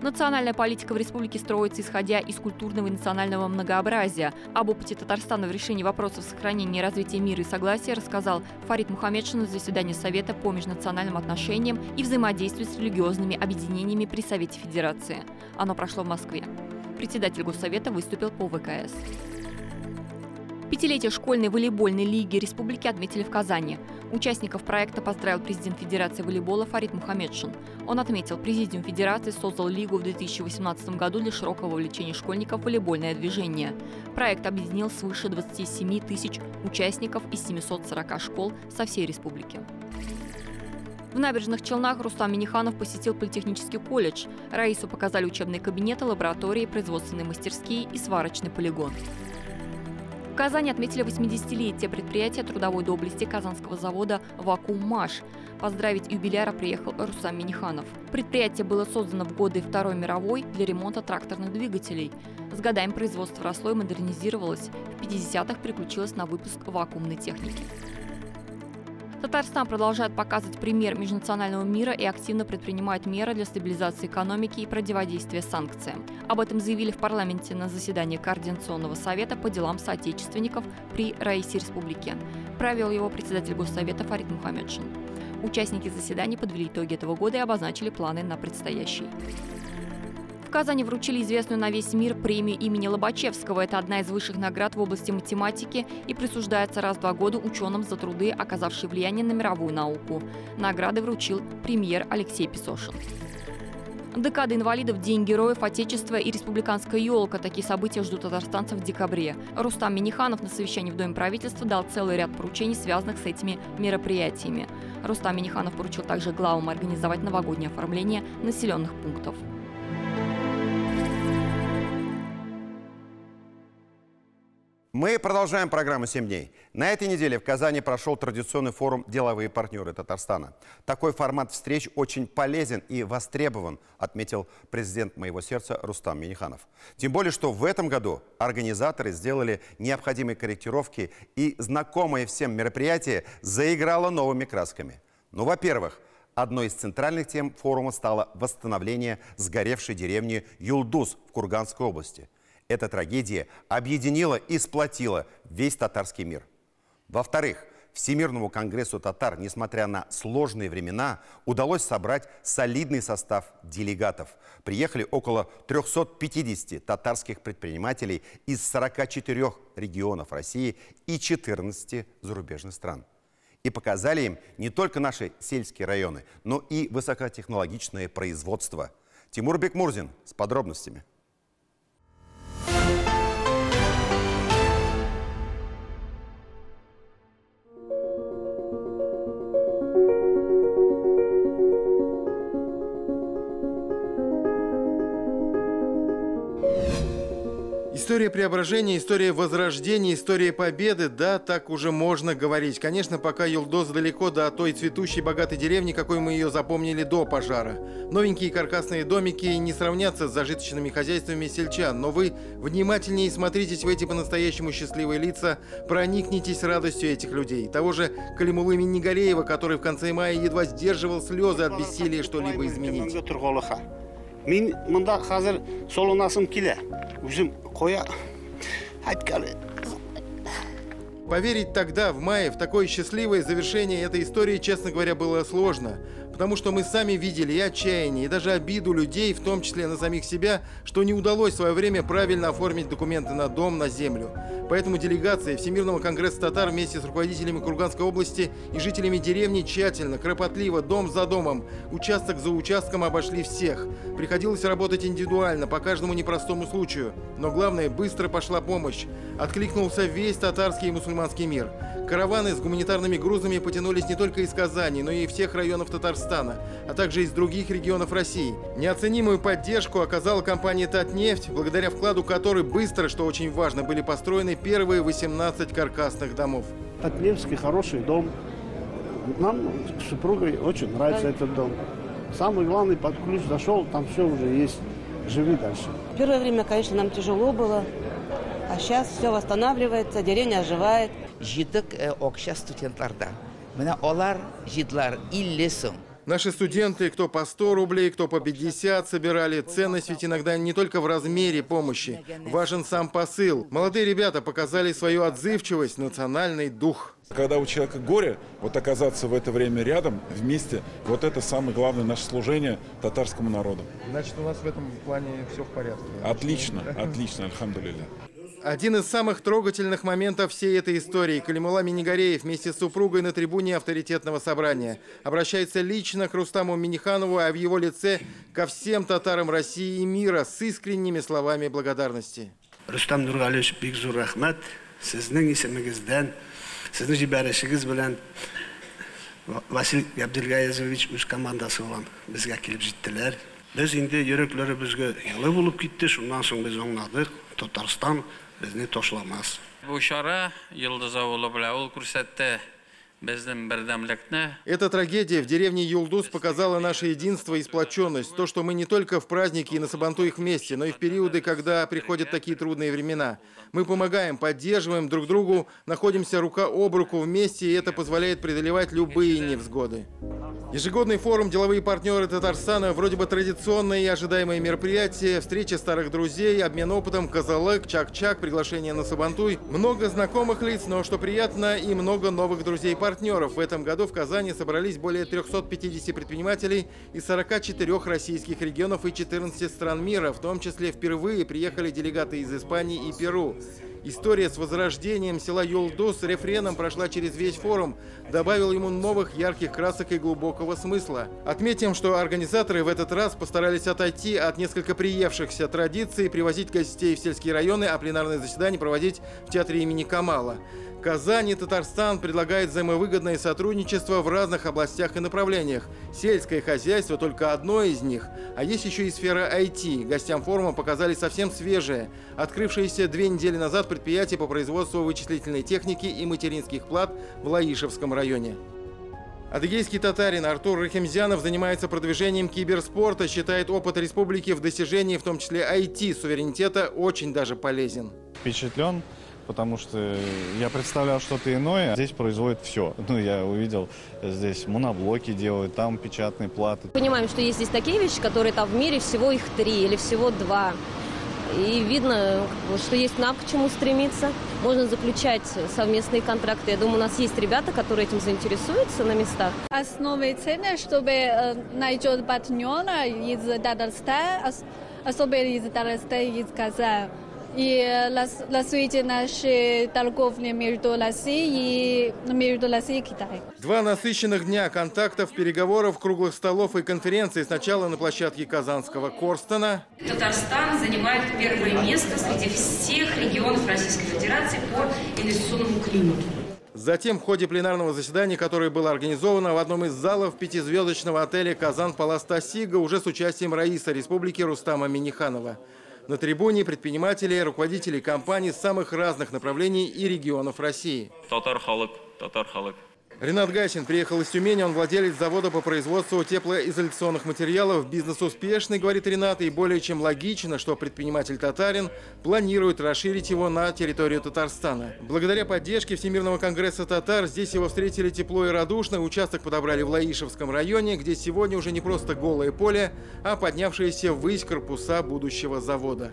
Национальная политика в республике строится, исходя из культурного и национального многообразия. Об опыте Татарстана в решении вопросов сохранения и развития мира и согласия рассказал Фарид Мухаммедшин на заседании Совета по межнациональным отношениям и взаимодействию с религиозными объединениями при Совете Федерации. Оно прошло в Москве. Председатель Госсовета выступил по ВКС. Пятилетие школьной волейбольной лиги республики отметили в Казани. Участников проекта поздравил президент Федерации волейбола Фарид Мухаммедшин. Он отметил, Президиум Федерации создал лигу в 2018 году для широкого вовлечения школьников в волейбольное движение. Проект объединил свыше 27 тысяч участников из 740 школ со всей республики. В Набережных Челнах Рустам Минниханов посетил политехнический колледж. Раису показали учебные кабинеты, лаборатории, производственные мастерские и сварочный полигон. В Казани отметили 80-летие предприятия трудовой доблести казанского завода «Вакуум-Маш». Поздравить юбиляра приехал Рустам Минниханов. Предприятие было создано в годы Второй мировой для ремонта тракторных двигателей. С годами производство росло и модернизировалось. В 50-х переключилось на выпуск вакуумной техники. Татарстан продолжает показывать пример межнационального мира и активно предпринимает меры для стабилизации экономики и противодействия санкциям. Об этом заявили в парламенте на заседании Координационного совета по делам соотечественников при Раисе республики. Провел его председатель Госсовета Фарид Мухаммедшин. Участники заседания подвели итоги этого года и обозначили планы на предстоящий. В Казани вручили известную на весь мир премию имени Лобачевского. Это одна из высших наград в области математики и присуждается раз в 2 года ученым за труды, оказавшие влияние на мировую науку. Награды вручил премьер Алексей Песошин. Декада инвалидов, День героев Отечества и республиканская елка. Такие события ждут татарстанцев в декабре. Рустам Минниханов на совещании в Доме правительства дал целый ряд поручений, связанных с этими мероприятиями. Рустам Минниханов поручил также главам организовать новогоднее оформление населенных пунктов. Мы продолжаем программу «7 дней». На этой неделе в Казани прошел традиционный форум «Деловые партнеры Татарстана». Такой формат встреч очень полезен и востребован, отметил президент «Моего сердца» Рустам Минниханов. Тем более, что в этом году организаторы сделали необходимые корректировки, и знакомое всем мероприятие заиграло новыми красками. Ну, во-первых, одной из центральных тем форума стало восстановление сгоревшей деревни Юлдуз в Курганской области. Эта трагедия объединила и сплотила весь татарский мир. Во-вторых, Всемирному конгрессу татар, несмотря на сложные времена, удалось собрать солидный состав делегатов. Приехали около 350 татарских предпринимателей из 44 регионов России и 14 зарубежных стран. И показали им не только наши сельские районы, но и высокотехнологичное производство. Тимур Бекмурзин с подробностями. История преображения, история возрождения, история победы, да, так уже можно говорить. Конечно, пока Юлдуз далеко до той цветущей богатой деревни, какой мы ее запомнили до пожара. Новенькие каркасные домики не сравнятся с зажиточными хозяйствами сельчан, но вы внимательнее смотритесь в эти по-настоящему счастливые лица, проникнитесь радостью этих людей. Того же Калимулы Миннигареева, который в конце мая едва сдерживал слезы от бессилия что-либо изменить. Мен мында қазір солынасым келе. Өзім қоя айтқалы. Поверить тогда, в мае, в такое счастливое завершение этой истории, честно говоря, было сложно. Потому что мы сами видели и отчаяние, и даже обиду людей, в том числе на самих себя, что не удалось в свое время правильно оформить документы на дом, на землю. Поэтому делегация Всемирного конгресса татар вместе с руководителями Курганской области и жителями деревни тщательно, кропотливо, дом за домом, участок за участком обошли всех. Приходилось работать индивидуально, по каждому непростому случаю. Но главное, быстро пошла помощь. Откликнулся весь татарский и мусульманский мир. Караваны с гуманитарными грузами потянулись не только из Казани, но и всех районов Татарстана, а также из других регионов России. Неоценимую поддержку оказала компания «Татнефть», благодаря вкладу которой быстро, что очень важно, были построены первые 18 каркасных домов. Татнефтский хороший дом. Нам с супругой очень нравится этот дом. Самый главный, под ключ зашел, там все уже есть. Живи дальше. Первое время, конечно, нам тяжело было, а сейчас все восстанавливается, деревня оживает. Жидок окша студентларда. Менә алар жидлар 50 сум. Наши студенты, кто по 100 рублей, кто по 50 собирали. Ценность ведь иногда не только в размере помощи. Важен сам посыл. Молодые ребята показали свою отзывчивость, национальный дух. Когда у человека горе, вот оказаться в это время рядом, вместе, вот это самое главное наше служение татарскому народу. Значит, у нас в этом плане все в порядке. Отлично, отлично, альхамдулилля. Один из самых трогательных моментов всей этой истории. Калимула Миннигареев вместе с супругой на трибуне авторитетного собрания. Обращается лично к Рустаму Минниханову, а в его лице ко всем татарам России и мира с искренними словами благодарности. Рустам Нургалевич, бик зур рахмат. Сезнең исемегездән, сезнең җибәришегез белән Василий Габдельгаевич үз командасы белән безгә килеп җиттеләр. Без инде йөрәкләребезгә ялы булып китте, шуннан соң без аңладык, Татарстан безне ташламас. Бу чара Йылдыз авылы белән ул күрсәтте безнең бердәмлекне. Эта трагедия в деревне Юлдуз показала наше единство и сплоченность. То, что мы не только в праздники и на Сабантуях вместе, но и в периоды, когда приходят такие трудные времена. Мы помогаем, поддерживаем друг другу, находимся рука об руку вместе, и это позволяет преодолевать любые невзгоды. Ежегодный форум «Деловые партнеры Татарстана» вроде бы традиционное и ожидаемое мероприятие, встреча старых друзей, обмен опытом, казалык, чак-чак, приглашение на Сабантуй. Много знакомых лиц, но, что приятно, и много новых друзей-партнеров. В этом году в Казани собрались более 350 предпринимателей из 44 российских регионов и 14 стран мира. В том числе впервые приехали делегаты из Испании и Перу. История с возрождением села Юлдуз рефреном прошла через весь форум, добавила ему новых ярких красок и глубокого смысла. Отметим, что организаторы в этот раз постарались отойти от несколько приевшихся традиций, привозить гостей в сельские районы, а пленарные заседания проводить в театре имени Камала. Казань и Татарстан предлагают взаимовыгодное сотрудничество в разных областях и направлениях. Сельское хозяйство – только одно из них. А есть еще и сфера IT. Гостям форума показали совсем свежее, открывшееся 2 недели назад предприятие по производству вычислительной техники и материнских плат в Лаишевском районе. Адыгейский татарин Артур Рахимзянов занимается продвижением киберспорта, считает опыт республики в достижении, в том числе IT-суверенитета, очень даже полезен. Впечатлен, потому что я представлял что-то иное. Здесь производят все. Я увидел, здесь моноблоки делают, там печатные платы. Понимаем, что есть здесь такие вещи, которые там в мире всего их 3 или всего 2. И видно, что есть нам к чему стремиться. Можно заключать совместные контракты. Я думаю, у нас есть ребята, которые этим заинтересуются на местах. Основной целью, чтобы найти партнера из Татарстана, особенно из Татарстана, из Казани. И развитие нашей торговли между Россией и Китаем. 2 насыщенных дня контактов, переговоров, круглых столов и конференций. Сначала на площадке Казанского Корстона. Татарстан занимает первое место среди всех регионов Российской Федерации по инвестиционному климату. Затем в ходе пленарного заседания, которое было организовано в одном из залов 5-звездочного отеля «Казан-Палас Тасига», уже с участием раиса республики Рустама Минниханова. На трибуне предприниматели, руководители компаний самых разных направлений и регионов России. Татар-халык. Ринат Гайсин приехал из Тюмени, он владелец завода по производству теплоизоляционных материалов. Бизнес успешный, говорит Ринат, и более чем логично, что предприниматель-татарин планирует расширить его на территорию Татарстана. Благодаря поддержке Всемирного конгресса татар здесь его встретили тепло и радушно. Участок подобрали в Лаишевском районе, где сегодня уже не просто голое поле, а поднявшиеся ввысь корпуса будущего завода.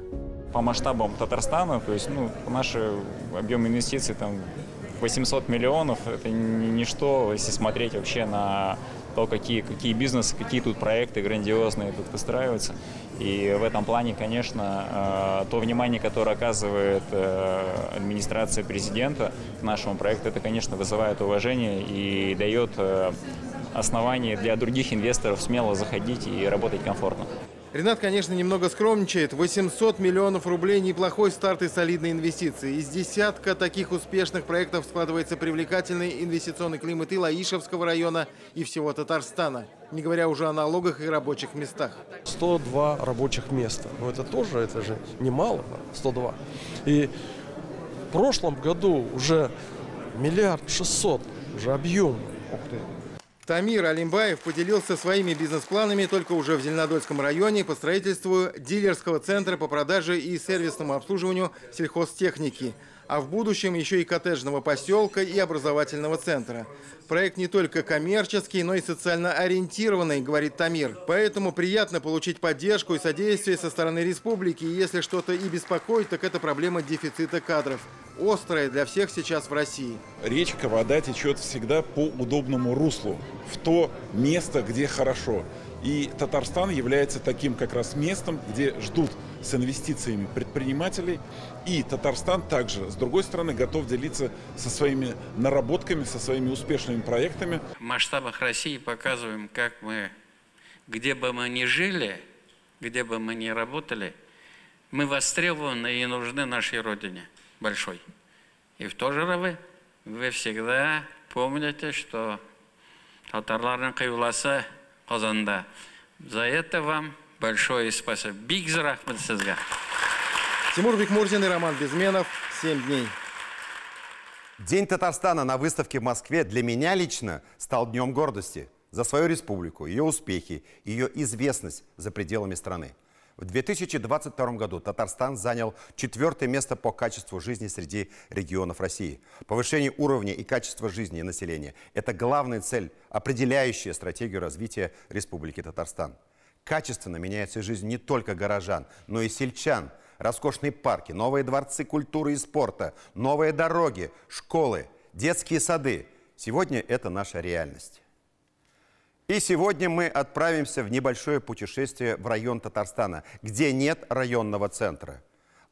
По масштабам Татарстана, то есть наш объем инвестиций там 800 миллионов, это ничто, если смотреть вообще на то, какие бизнесы, какие тут проекты грандиозные тут выстраиваются. И в этом плане, конечно, то внимание, которое оказывает администрация президента к нашему проекту, это, конечно, вызывает уважение и дает основание для других инвесторов смело заходить и работать комфортно. Ринат, конечно, немного скромничает. 800 миллионов рублей – неплохой старт и солидные инвестиции. Из десятка таких успешных проектов складывается привлекательный инвестиционный климат и Лаишевского района, и всего Татарстана. Не говоря уже о налогах и рабочих местах. 102 рабочих места. Но это же немало, 102. И в прошлом году уже 1 600 000 000, уже объем. Ух ты. Тамир Алимбаев поделился своими бизнес-планами только уже в Зеленодольском районе по строительству дилерского центра по продаже и сервисному обслуживанию сельхозтехники, а в будущем еще и коттеджного поселка и образовательного центра. Проект не только коммерческий, но и социально ориентированный, говорит Тамир. Поэтому приятно получить поддержку и содействие со стороны республики. И если что-то и беспокоит, так это проблема дефицита кадров. Острая для всех сейчас в России. Речка, вода течет всегда по удобному руслу, в то место, где хорошо. И Татарстан является таким как раз местом, где ждут с инвестициями предпринимателей. И Татарстан также, с другой стороны, готов делиться со своими наработками, со своими успешными проектами. В масштабах России показываем, как мы, где бы мы ни жили, где бы мы ни работали, мы востребованы и нужны нашей Родине большой. И в то же время вы всегда помните, что татарлардың кыюласы Казанда. За это вам большое спасибо. Биг рахмат сизге. Тимур Бекмурзин и Роман Безменов. 7 дней. День Татарстана на выставке в Москве для меня лично стал днем гордости за свою республику, ее успехи, ее известность за пределами страны. В 2022 году Татарстан занял 4-е место по качеству жизни среди регионов России. Повышение уровня и качества жизни населения – это главная цель, определяющая стратегию развития Республики Татарстан. Качественно меняется жизнь не только горожан, но и сельчан. Роскошные парки, новые дворцы культуры и спорта, новые дороги, школы, детские сады. Сегодня это наша реальность. И сегодня мы отправимся в небольшое путешествие в район Татарстана, где нет районного центра,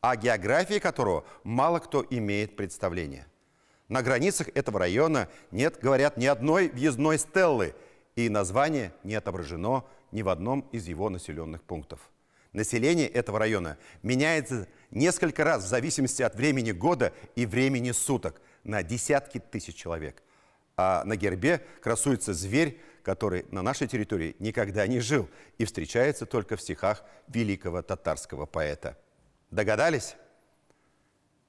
о географии которого мало кто имеет представление. На границах этого района нет, говорят, ни одной въездной стеллы, и название не отображено ни в одном из его населенных пунктов. Население этого района меняется несколько раз в зависимости от времени года и времени суток на десятки тысяч человек. А на гербе красуется зверь, который на нашей территории никогда не жил и встречается только в стихах великого татарского поэта. Догадались?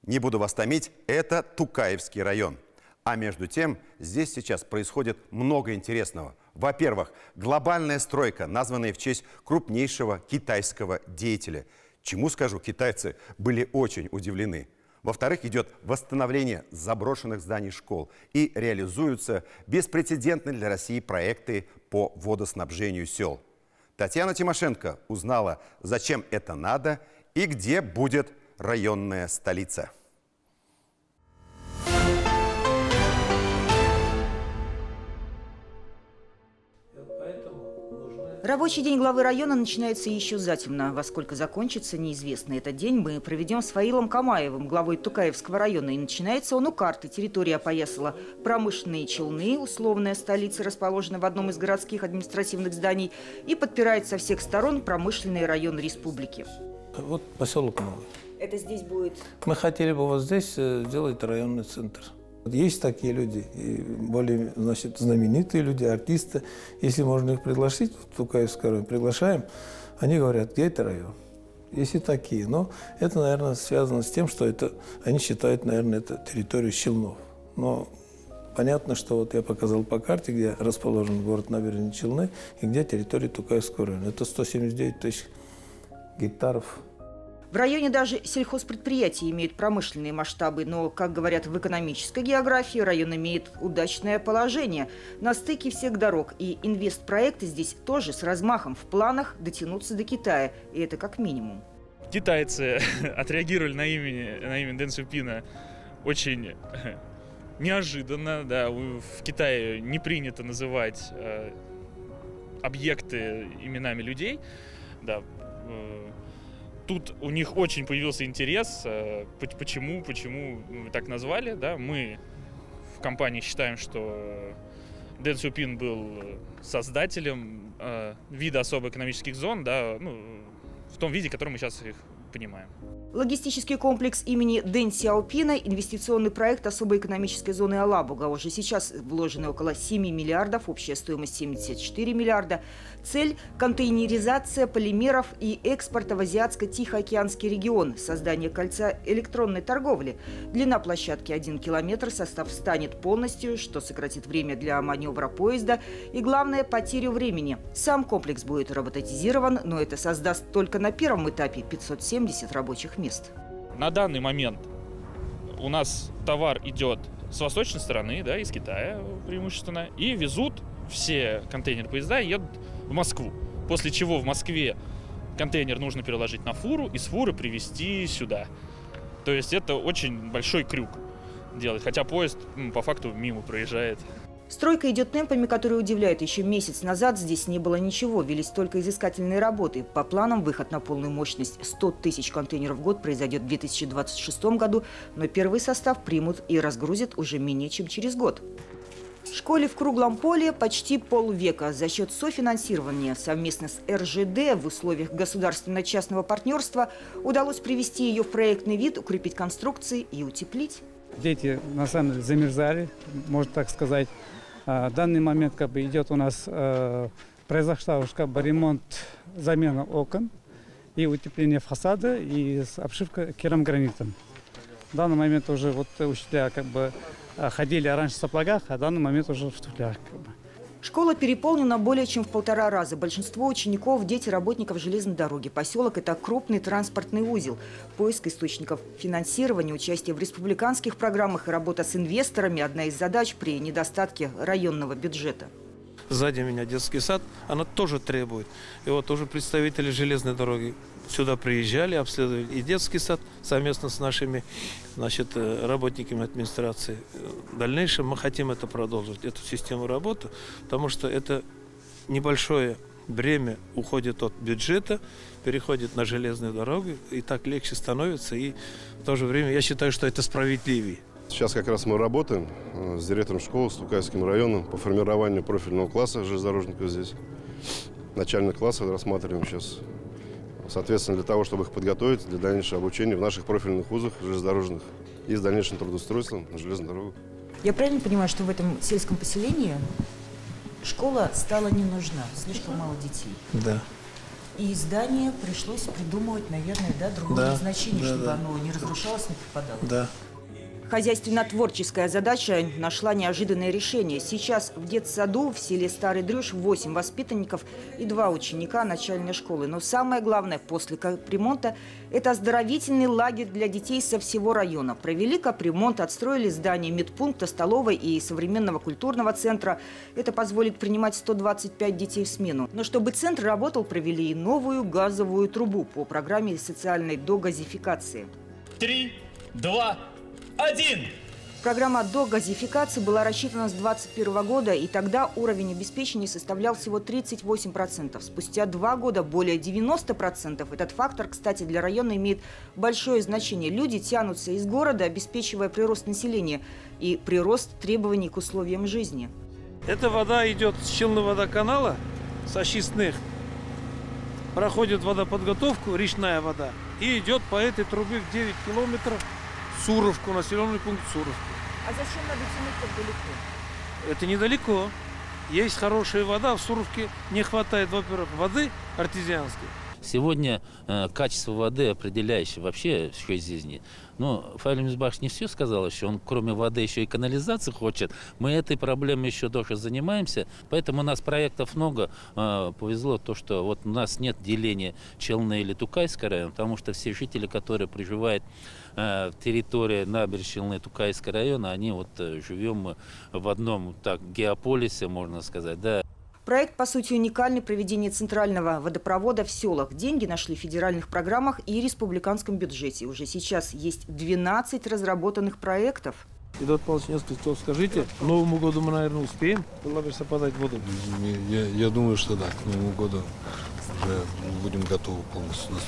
Не буду вас томить, это Тукаевский район. А между тем, здесь сейчас происходит много интересного. Во-первых, глобальная стройка, названная в честь крупнейшего китайского деятеля. Чему, скажу, китайцы были очень удивлены. Во-вторых, идет восстановление заброшенных зданий школ. И реализуются беспрецедентные для России проекты по водоснабжению сел. Татьяна Тимошенко узнала, зачем это надо и где будет районная столица. Рабочий день главы района начинается еще затемно. Во сколько закончится, неизвестно. Этот день мы проведем с Фаилом Камаевым, главой Тукаевского района. И начинается он у карты. Территория опоясала промышленные Челны, условная столица, расположена в одном из городских административных зданий, и подпирает со всех сторон промышленный район республики. Вот поселок Новый. Это здесь будет? Мы хотели бы вот здесь сделать районный центр. Есть такие люди, и более, значит, знаменитые люди, артисты. Если можно их пригласить, в Тукаевский район приглашаем, они говорят, где это район. Есть и такие. Но это, наверное, связано с тем, что это, они считают, наверное, это территорию Челнов. Но понятно, что вот я показал по карте, где расположен город Набережные Челны и где территория Тукаевского района. Это 179 тысяч гектаров. В районе даже сельхозпредприятия имеют промышленные масштабы, но, как говорят в экономической географии, район имеет удачное положение на стыке всех дорог. И инвестпроекты здесь тоже с размахом, в планах дотянуться до Китая. И это как минимум. Китайцы отреагировали на имя Дэн Сяопина очень неожиданно. Да. В Китае не принято называть объекты именами людей. Да. Тут у них очень появился интерес, почему так назвали. Да? Мы в компании считаем, что Дэн Сяопин был создателем вида особо экономических зон, да, ну, в том виде, который мы сейчас их понимаем. Логистический комплекс имени Дэн Сяопина – инвестиционный проект особой экономической зоны Алабуга. Уже сейчас вложено около 7 миллиардов, общая стоимость 74 миллиарда. Цель – контейнеризация полимеров и экспорта в Азиатско-Тихоокеанский регион, создание кольца электронной торговли. Длина площадки 1 километр, состав встанет полностью, что сократит время для маневра поезда и, главное, потерю времени. Сам комплекс будет роботизирован, но это создаст только на первом этапе 570 рабочих мест. На данный момент у нас товар идет с восточной стороны, да, из Китая преимущественно, и везут все контейнер-поезда и едут в Москву. После чего в Москве контейнер нужно переложить на фуру и с фуры привезти сюда. То есть это очень большой крюк делать, хотя поезд по факту мимо проезжает. Стройка идет темпами, которые удивляют. Еще месяц назад здесь не было ничего, велись только изыскательные работы. По планам выход на полную мощность 100 тысяч контейнеров в год произойдет в 2026 году, но первый состав примут и разгрузят уже менее чем через год. Школе в Круглом поле почти полвека. За счет софинансирования совместно с РЖД в условиях государственно-частного партнерства удалось привести ее в проектный вид, укрепить конструкции и утеплить. Дети, на самом деле, замерзали, можно так сказать. В данный момент идет у нас, произошла уже ремонт, замена окон и утепление фасада и обшивка керамогранитом. В данный момент уже учителя ходили раньше в сапогах, а в данный момент уже в туфлях. Школа переполнена более чем в 1,5 раза. Большинство учеников – дети работников железной дороги. Поселок – это крупный транспортный узел. Поиск источников финансирования, участие в республиканских программах и работа с инвесторами – одна из задач при недостатке районного бюджета. Сзади меня детский сад, она тоже требует. И вот уже представители железной дороги сюда приезжали, обследовали и детский сад совместно с нашими, работниками администрации. В дальнейшем мы хотим это продолжить, эту систему работы, потому что это небольшое бремя уходит от бюджета, переходит на железные дороги, и так легче становится, и в то же время я считаю, что это справедливее. Сейчас как раз мы работаем с директором школы, с Тукаевским районом по формированию профильного класса железнодорожников здесь. Начальный класс рассматриваем сейчас. Соответственно, для того, чтобы их подготовить для дальнейшего обучения в наших профильных вузах железнодорожных и с дальнейшим трудоустройством на железных дорогах. Я правильно понимаю, что в этом сельском поселении школа стала не нужна? Слишком мало детей. Да. И здание пришлось придумывать, наверное, другое назначение, чтобы оно не разрушалось, не пропадало. Да. Хозяйственно-творческая задача нашла неожиданное решение. Сейчас в детсаду в селе Старый Дрюш 8 воспитанников и 2 ученика начальной школы. Но самое главное после капремонта – это оздоровительный лагерь для детей со всего района. Провели капремонт, отстроили здание медпункта, столовой и современного культурного центра. Это позволит принимать 125 детей в смену. Но чтобы центр работал, провели и новую газовую трубу по программе социальной догазификации. 3, 2, 1. Программа догазификации была рассчитана с 2021 года, и тогда уровень обеспечения составлял всего 38%. Спустя 2 года более 90%. Этот фактор, кстати, для района имеет большое значение. Люди тянутся из города, обеспечивая прирост населения и прирост требований к условиям жизни. Эта вода идет с Челны-водоканала, с очистных, проходит водоподготовку, речная вода, и идет по этой трубе в 9 километров Суровку, населенный пункт Суровку. А зачем надо тянуть так далеко? Это недалеко. Есть хорошая вода. В Суровке не хватает, во-первых, воды артезианской. Сегодня качество воды определяющее вообще в жизни. Но Фаиль Мисбахович не все сказал еще. Он кроме воды еще и канализации хочет. Мы этой проблемой еще тоже занимаемся. Поэтому у нас проектов много. Повезло то, что вот у нас нет деления Челны или Тукайского района, потому что все жители, которые проживают в территории набережной Челны Тукайского района, они вот живем в одном так геополисе, можно сказать, да. Проект, по сути, уникальный. Проведение центрального водопровода в селах. Деньги нашли в федеральных программах и республиканском бюджете. Уже сейчас есть 12 разработанных проектов. Эдуард Павлович, несколько слов скажите. К Новому году мы, наверное, успеем подать воду? Я думаю, что да. К Новому году уже будем готовы полностью на 100%.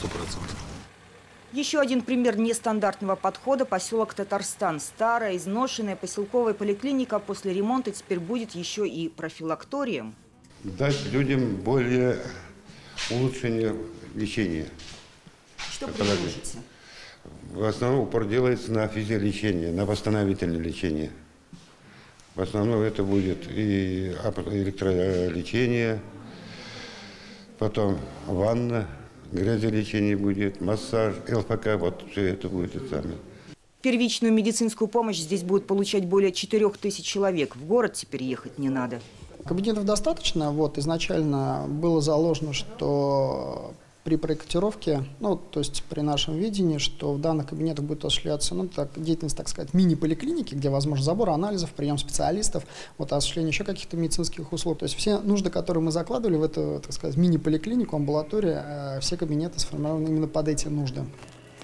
Еще один пример нестандартного подхода – поселок Татарстан. Старая, изношенная поселковая поликлиника после ремонта теперь будет еще и профилакторием. Дать людям более улучшение лечения. Что предложите? В основном упор делается на физиолечение, на восстановительное лечение. В основном это будет и электролечение, потом ванна, грязелечение будет, массаж, ЛФК, вот все это будет это самое. Первичную медицинскую помощь здесь будут получать более 4000 человек. В город теперь ехать не надо. Кабинетов достаточно. Изначально было заложено, что при проектировке, то есть при нашем видении, что в данных кабинетах будет осуществляться деятельность, так сказать, мини-поликлиники, где возможен забор анализов, прием специалистов, осуществление еще каких-то медицинских услуг. То есть все нужды, которые мы закладывали в эту, так сказать, мини-поликлинику, амбулаторию, все кабинеты сформированы именно под эти нужды.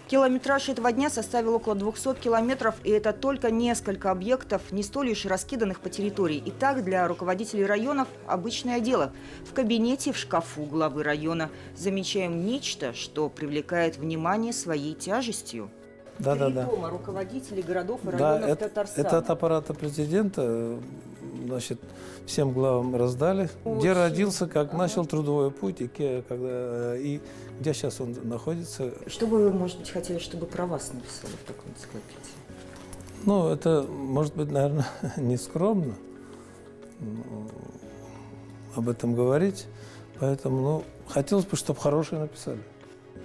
Километраж этого дня составил около 200 километров, и это только несколько объектов, не столь уж раскиданных по территории. И так для руководителей районов обычное дело. В кабинете, в шкафу главы района замечаем нечто, что привлекает внимание своей тяжестью. Да. Дома руководителей городов и районов Татарстана. Это от аппарата президента, всем главам раздали. Где родился, как начал трудовой путь и где сейчас он находится. Что вы, может быть, хотели, чтобы про вас написали в такой энциклопедии? Это, может быть, наверное, не скромно об этом говорить. Поэтому, хотелось бы, чтобы хорошие написали.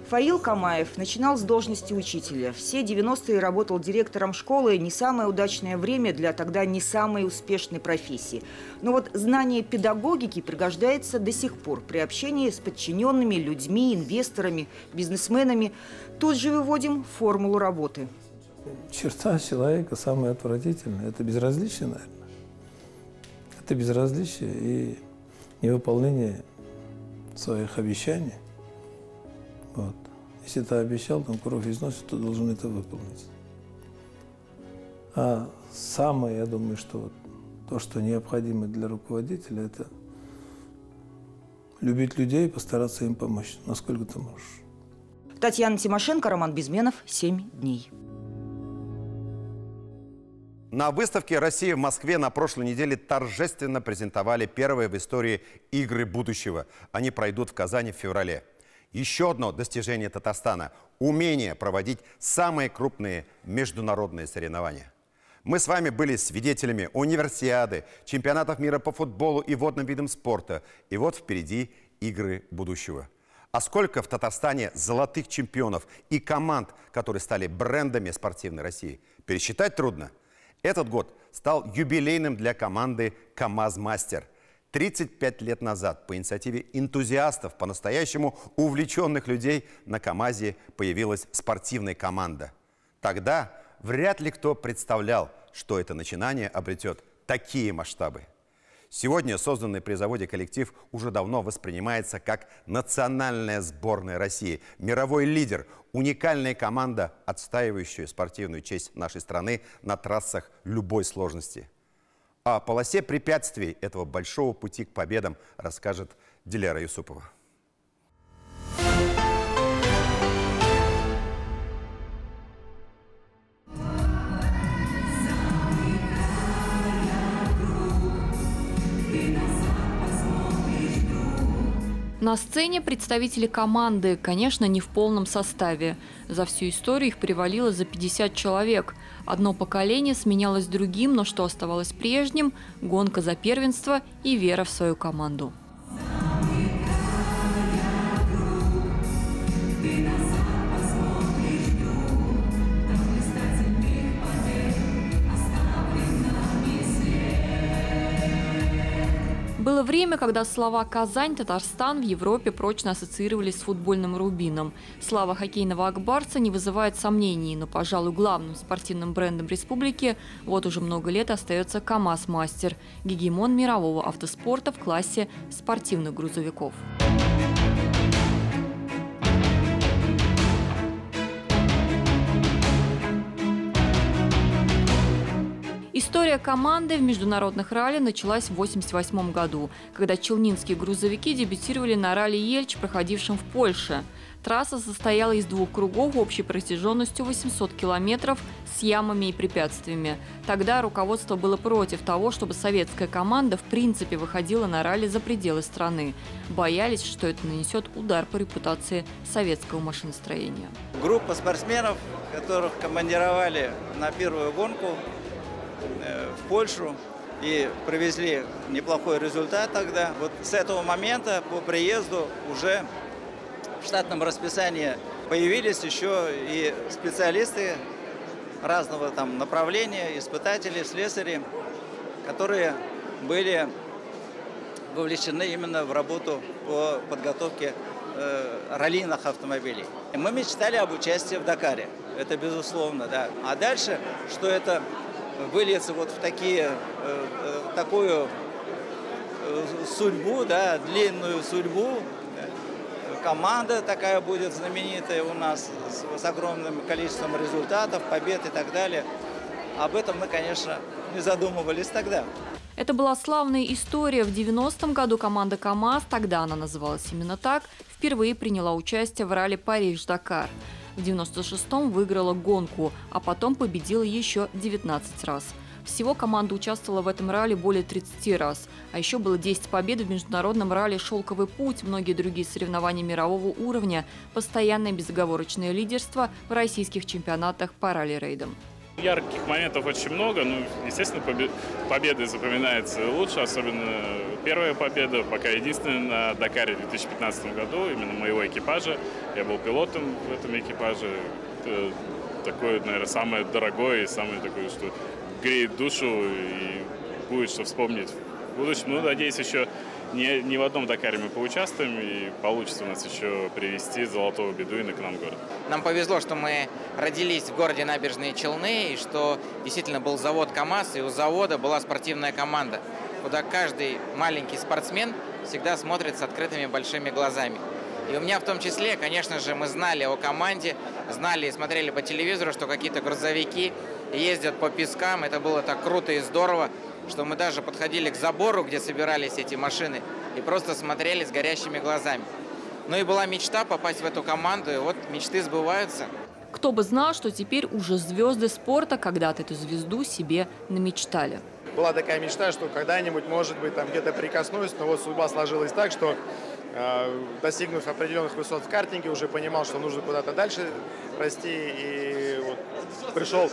Фаил Камаев начинал с должности учителя. Все 90-е работал директором школы. Не самое удачное время для тогда не самой успешной профессии. Но знание педагогики пригождается до сих пор при общении с подчиненными, людьми, инвесторами, бизнесменами. Тут же выводим формулу работы. Черта человека самая отвратительная – это безразличие, наверное. Это безразличие и невыполнение своих обещаний. Если ты обещал, кровь из носа, то должен это выполнить. А самое, я думаю, что то, что необходимо для руководителя, это любить людей и постараться им помочь, насколько ты можешь. Татьяна Тимошенко, Роман Безменов, 7 дней. На выставке «Россия» в Москве на прошлой неделе торжественно презентовали первые в истории игры будущего. Они пройдут в Казани в феврале. Еще одно достижение Татарстана – умение проводить самые крупные международные соревнования. Мы с вами были свидетелями универсиады, чемпионатов мира по футболу и водным видам спорта. И вот впереди игры будущего. А сколько в Татарстане золотых чемпионов и команд, которые стали брендами спортивной России, пересчитать трудно. Этот год стал юбилейным для команды «КамАЗ-Мастер». 35 лет назад по инициативе энтузиастов, по-настоящему увлеченных людей, на КамАЗе появилась спортивная команда. Тогда вряд ли кто представлял, что это начинание обретет такие масштабы. Сегодня созданный при заводе коллектив уже давно воспринимается как национальная сборная России, мировой лидер, уникальная команда, отстаивающая спортивную честь нашей страны на трассах любой сложности. О полосе препятствий этого большого пути к победам расскажет Диляра Юсупова. На сцене представители команды, конечно, не в полном составе. За всю историю их перевалило за 50 человек. Одно поколение сменялось другим, но что оставалось прежним – гонка за первенство и вера в свою команду. Было время, когда слова «Казань», «Татарстан» в Европе прочно ассоциировались с футбольным рубином. Слава хоккейного акбарса не вызывает сомнений, но, пожалуй, главным спортивным брендом республики вот уже много лет остается КамАЗ-Мастер – гегемон мирового автоспорта в классе спортивных грузовиков. История команды в международных ралли началась в 1988 году, когда челнинские грузовики дебютировали на ралли Ельч, проходившем в Польше. Трасса состояла из 2 кругов общей протяженностью 800 километров с ямами и препятствиями. Тогда руководство было против того, чтобы советская команда в принципе выходила на ралли за пределы страны. Боялись, что это нанесет удар по репутации советского машиностроения. Группа спортсменов, которых командировали на первую гонку в Польшу и привезли неплохой результат тогда. Вот с этого момента по приезду уже в штатном расписании появились еще и специалисты разного там направления, испытатели, слесари, которые были вовлечены именно в работу по подготовке раллийных автомобилей. И мы мечтали об участии в Дакаре, это безусловно, да. А дальше, что это выльется вот в такую судьбу, да, длинную судьбу. Команда такая будет знаменитая у нас с огромным количеством результатов, побед и так далее. Об этом мы, конечно, не задумывались тогда. Это была славная история. В 90-м году команда КамАЗ, тогда она называлась именно так, впервые приняла участие в ралли Париж-Дакар. В 96-м выиграла гонку, а потом победила еще 19 раз. Всего команда участвовала в этом ралли более 30 раз. А еще было 10 побед в международном ралли «Шелковый путь», многие другие соревнования мирового уровня, постоянное безоговорочное лидерство в российских чемпионатах по ралли-рейдам. Ярких моментов очень много. Ну, естественно, победы запоминаются лучше, особенно первая победа, пока единственная на Дакаре в 2015 году, именно моего экипажа. Я был пилотом в этом экипаже. Это такое, наверное, самое дорогое и самое такое, что греет душу и будет что вспомнить в будущем. Ну, надеюсь, еще не в одном Дакаре мы поучаствуем, и получится у нас еще привезти золотого бедуина к нам в город. Нам повезло, что мы родились в городе Набережные Челны, и что действительно был завод КамАЗ, и у завода была спортивная команда, куда каждый маленький спортсмен всегда смотрит с открытыми большими глазами. И у меня в том числе, конечно же, мы знали о команде, знали и смотрели по телевизору, что какие-то грузовики ездят по пескам. Это было так круто и здорово, что мы даже подходили к забору, где собирались эти машины, и просто смотрели с горящими глазами. Ну и была мечта попасть в эту команду, и вот мечты сбываются. Кто бы знал, что теперь уже звезды спорта когда-то эту звезду себе намечтали. Была такая мечта, что когда-нибудь, может быть, там где-то прикоснусь, но вот судьба сложилась так, что достигнув определенных высот в картинге, уже понимал, что нужно куда-то дальше расти, и вот пришел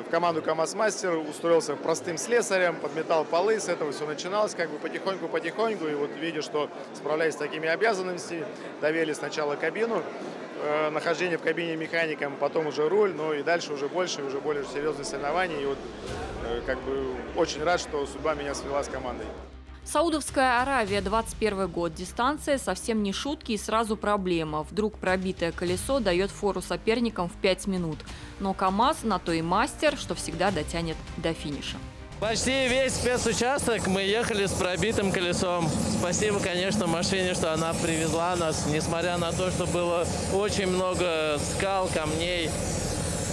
в команду КамАЗ-мастер, устроился простым слесарем, подметал полы, с этого все начиналось как бы потихоньку. И вот видя, что справляясь с такими обязанностями, доверили сначала кабину, нахождение в кабине механиком, потом уже руль, ну и дальше уже больше, уже более серьезные соревнования. И вот как бы очень рад, что судьба меня свела с командой. Саудовская Аравия, 21 год. Дистанция совсем не шутки и сразу проблема. Вдруг пробитое колесо дает фору соперникам в 5 минут. Но КамАЗ на то и мастер, что всегда дотянет до финиша. Почти весь спецучасток мы ехали с пробитым колесом. Спасибо, конечно, машине, что она привезла нас, несмотря на то, что было очень много скал, камней.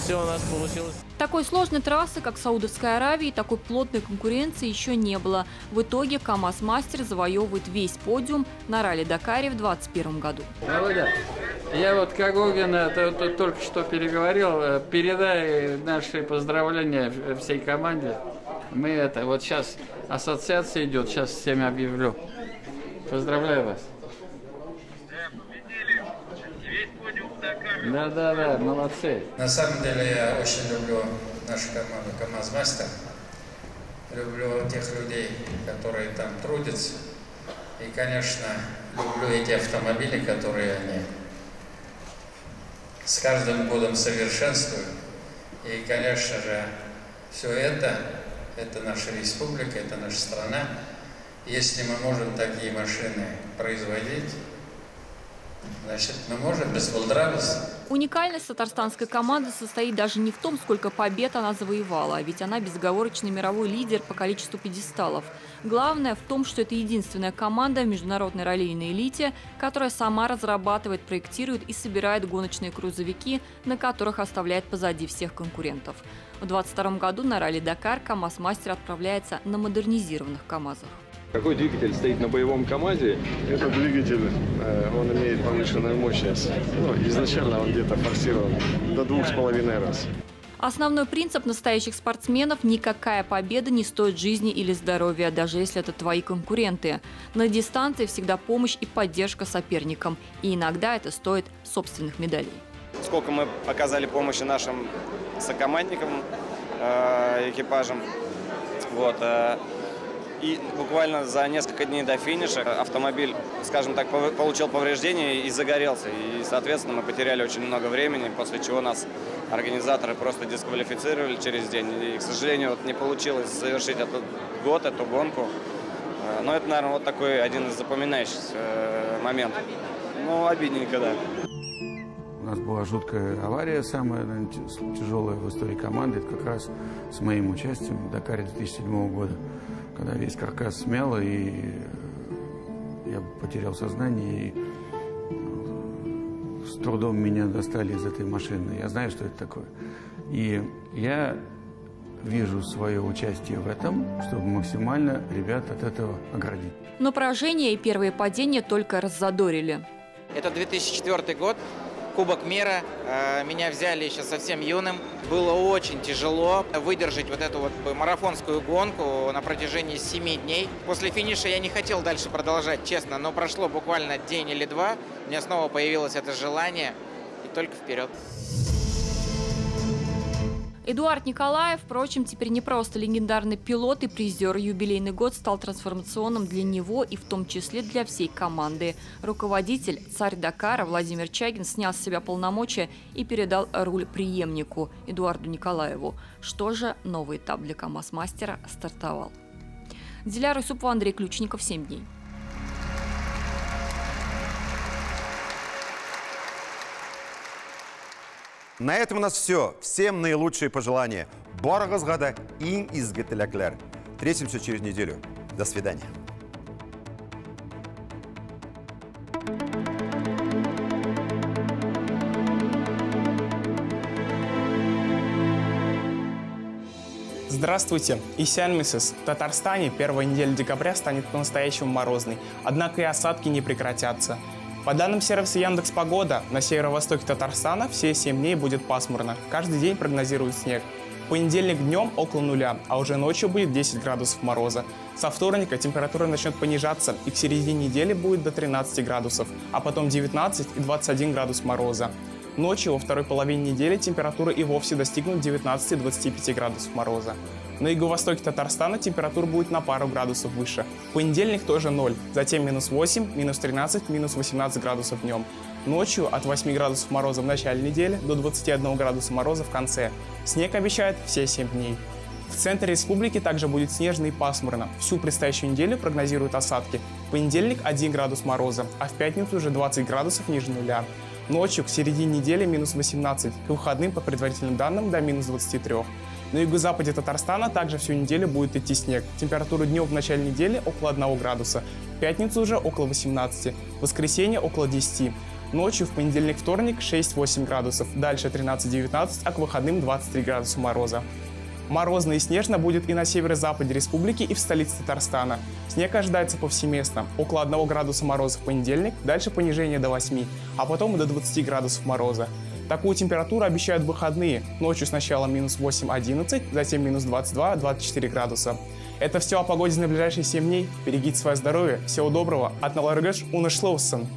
Все у нас получилось. Такой сложной трассы, как в Саудовской Аравии, такой плотной конкуренции еще не было. В итоге КамАЗ-мастер завоевывает весь подиум на ралли-Дакаре в 2021 году. Володя, я вот Кагогина только что переговорил. Передай наши поздравления всей команде. Мы вот сейчас ассоциация идет, сейчас всем объявлю. Поздравляю вас. Да, молодцы. На самом деле я очень люблю нашу команду КамАЗ-мастер. Люблю тех людей, которые там трудятся. И, конечно, люблю эти автомобили, которые они с каждым годом совершенствуют. И, конечно же, все это наша республика, это наша страна. Если мы можем такие машины производить, значит, мы можем без волдрависа. Уникальность татарстанской команды состоит даже не в том, сколько побед она завоевала, ведь она безоговорочный мировой лидер по количеству пьедесталов. Главное в том, что это единственная команда в международной раллийной элите, которая сама разрабатывает, проектирует и собирает гоночные грузовики, на которых оставляет позади всех конкурентов. В 2022 году на ралли-Дакар КамАЗ-мастер отправляется на модернизированных КамАЗах. Какой двигатель стоит на боевом КамАЗе? Этот двигатель, он имеет повышенную мощность. Изначально он где-то форсирован до 2,5 раз. Основной принцип настоящих спортсменов – никакая победа не стоит жизни или здоровья, даже если это твои конкуренты. На дистанции всегда помощь и поддержка соперникам. И иногда это стоит собственных медалей. Сколько мы оказали помощи нашим сокомандникам, экипажам. И буквально за несколько дней до финиша автомобиль, скажем так, получил повреждения и загорелся. И, соответственно, мы потеряли очень много времени, после чего нас организаторы просто дисквалифицировали через день. И, к сожалению, не получилось завершить этот год, эту гонку. Но это, наверное, вот такой один из запоминающихся моментов. Обидненько, да. У нас была жуткая авария, самая, наверное, тяжелая в истории команды. Это как раз с моим участием в Дакаре 2007 года, когда весь каркас смяло, и я потерял сознание, и с трудом меня достали из этой машины. Я знаю, что это такое. И я вижу свое участие в этом, чтобы максимально ребят от этого оградить. Но поражения и первые падения только раззадорили. Это 2004 год. Кубок мира. Меня взяли еще совсем юным. Было очень тяжело выдержать вот эту вот марафонскую гонку на протяжении 7 дней. После финиша я не хотел дальше продолжать, честно, но прошло буквально день или два. У меня снова появилось это желание, и только вперед. Эдуард Николаев, впрочем, теперь не просто легендарный пилот и призер. Юбилейный год стал трансформационным для него и в том числе для всей команды. Руководитель, царь Дакара Владимир Чагин снял с себя полномочия и передал руль преемнику Эдуарду Николаеву. Что же, новый этап для КамАЗ-мастера стартовал. Диляра Юсупова, Андрей Ключников, 7 дней. На этом у нас все. Всем наилучшие пожелания. Боргызга да иң изге тіләкләр. Встретимся через неделю. До свидания. Здравствуйте! Исянмисыз. В Татарстане первая неделя декабря станет по-настоящему морозной. Однако и осадки не прекратятся. По данным сервиса Яндекс.Погода, на северо-востоке Татарстана все 7 дней будет пасмурно. Каждый день прогнозируют снег. В понедельник днем около 0, а уже ночью будет 10 градусов мороза. Со вторника температура начнет понижаться, и к середине недели будет до 13 градусов, а потом 19 и 21 градус мороза. Ночью во второй половине недели температура и вовсе достигнут 19-25 градусов мороза. На юго-востоке Татарстана температура будет на пару градусов выше. В понедельник тоже 0, затем -8, -13, -18 градусов днем. Ночью от 8 градусов мороза в начале недели до 21 градуса мороза в конце. Снег обещают все 7 дней. В центре республики также будет снежно и пасмурно. Всю предстоящую неделю прогнозируют осадки. В понедельник 1 градус мороза, а в пятницу уже 20 градусов ниже нуля. Ночью к середине недели -18, к выходным по предварительным данным до -23. На юго-западе Татарстана также всю неделю будет идти снег. Температура днем в начале недели около 1 градуса, в пятницу уже около 18, в воскресенье около 10. Ночью в понедельник-вторник 6-8 градусов, дальше 13-19, а к выходным 23 градуса мороза. Морозно и снежно будет и на северо-западе республики, и в столице Татарстана. Снег ожидается повсеместно. Около 1 градуса мороза в понедельник, дальше понижение до 8, а потом и до 20 градусов мороза. Такую температуру обещают в выходные. Ночью сначала -8-11, затем -22-24 градуса. Это все о погоде на ближайшие 7 дней. Берегите свое здоровье. Всего доброго. От Наларгаш Унашлоусон.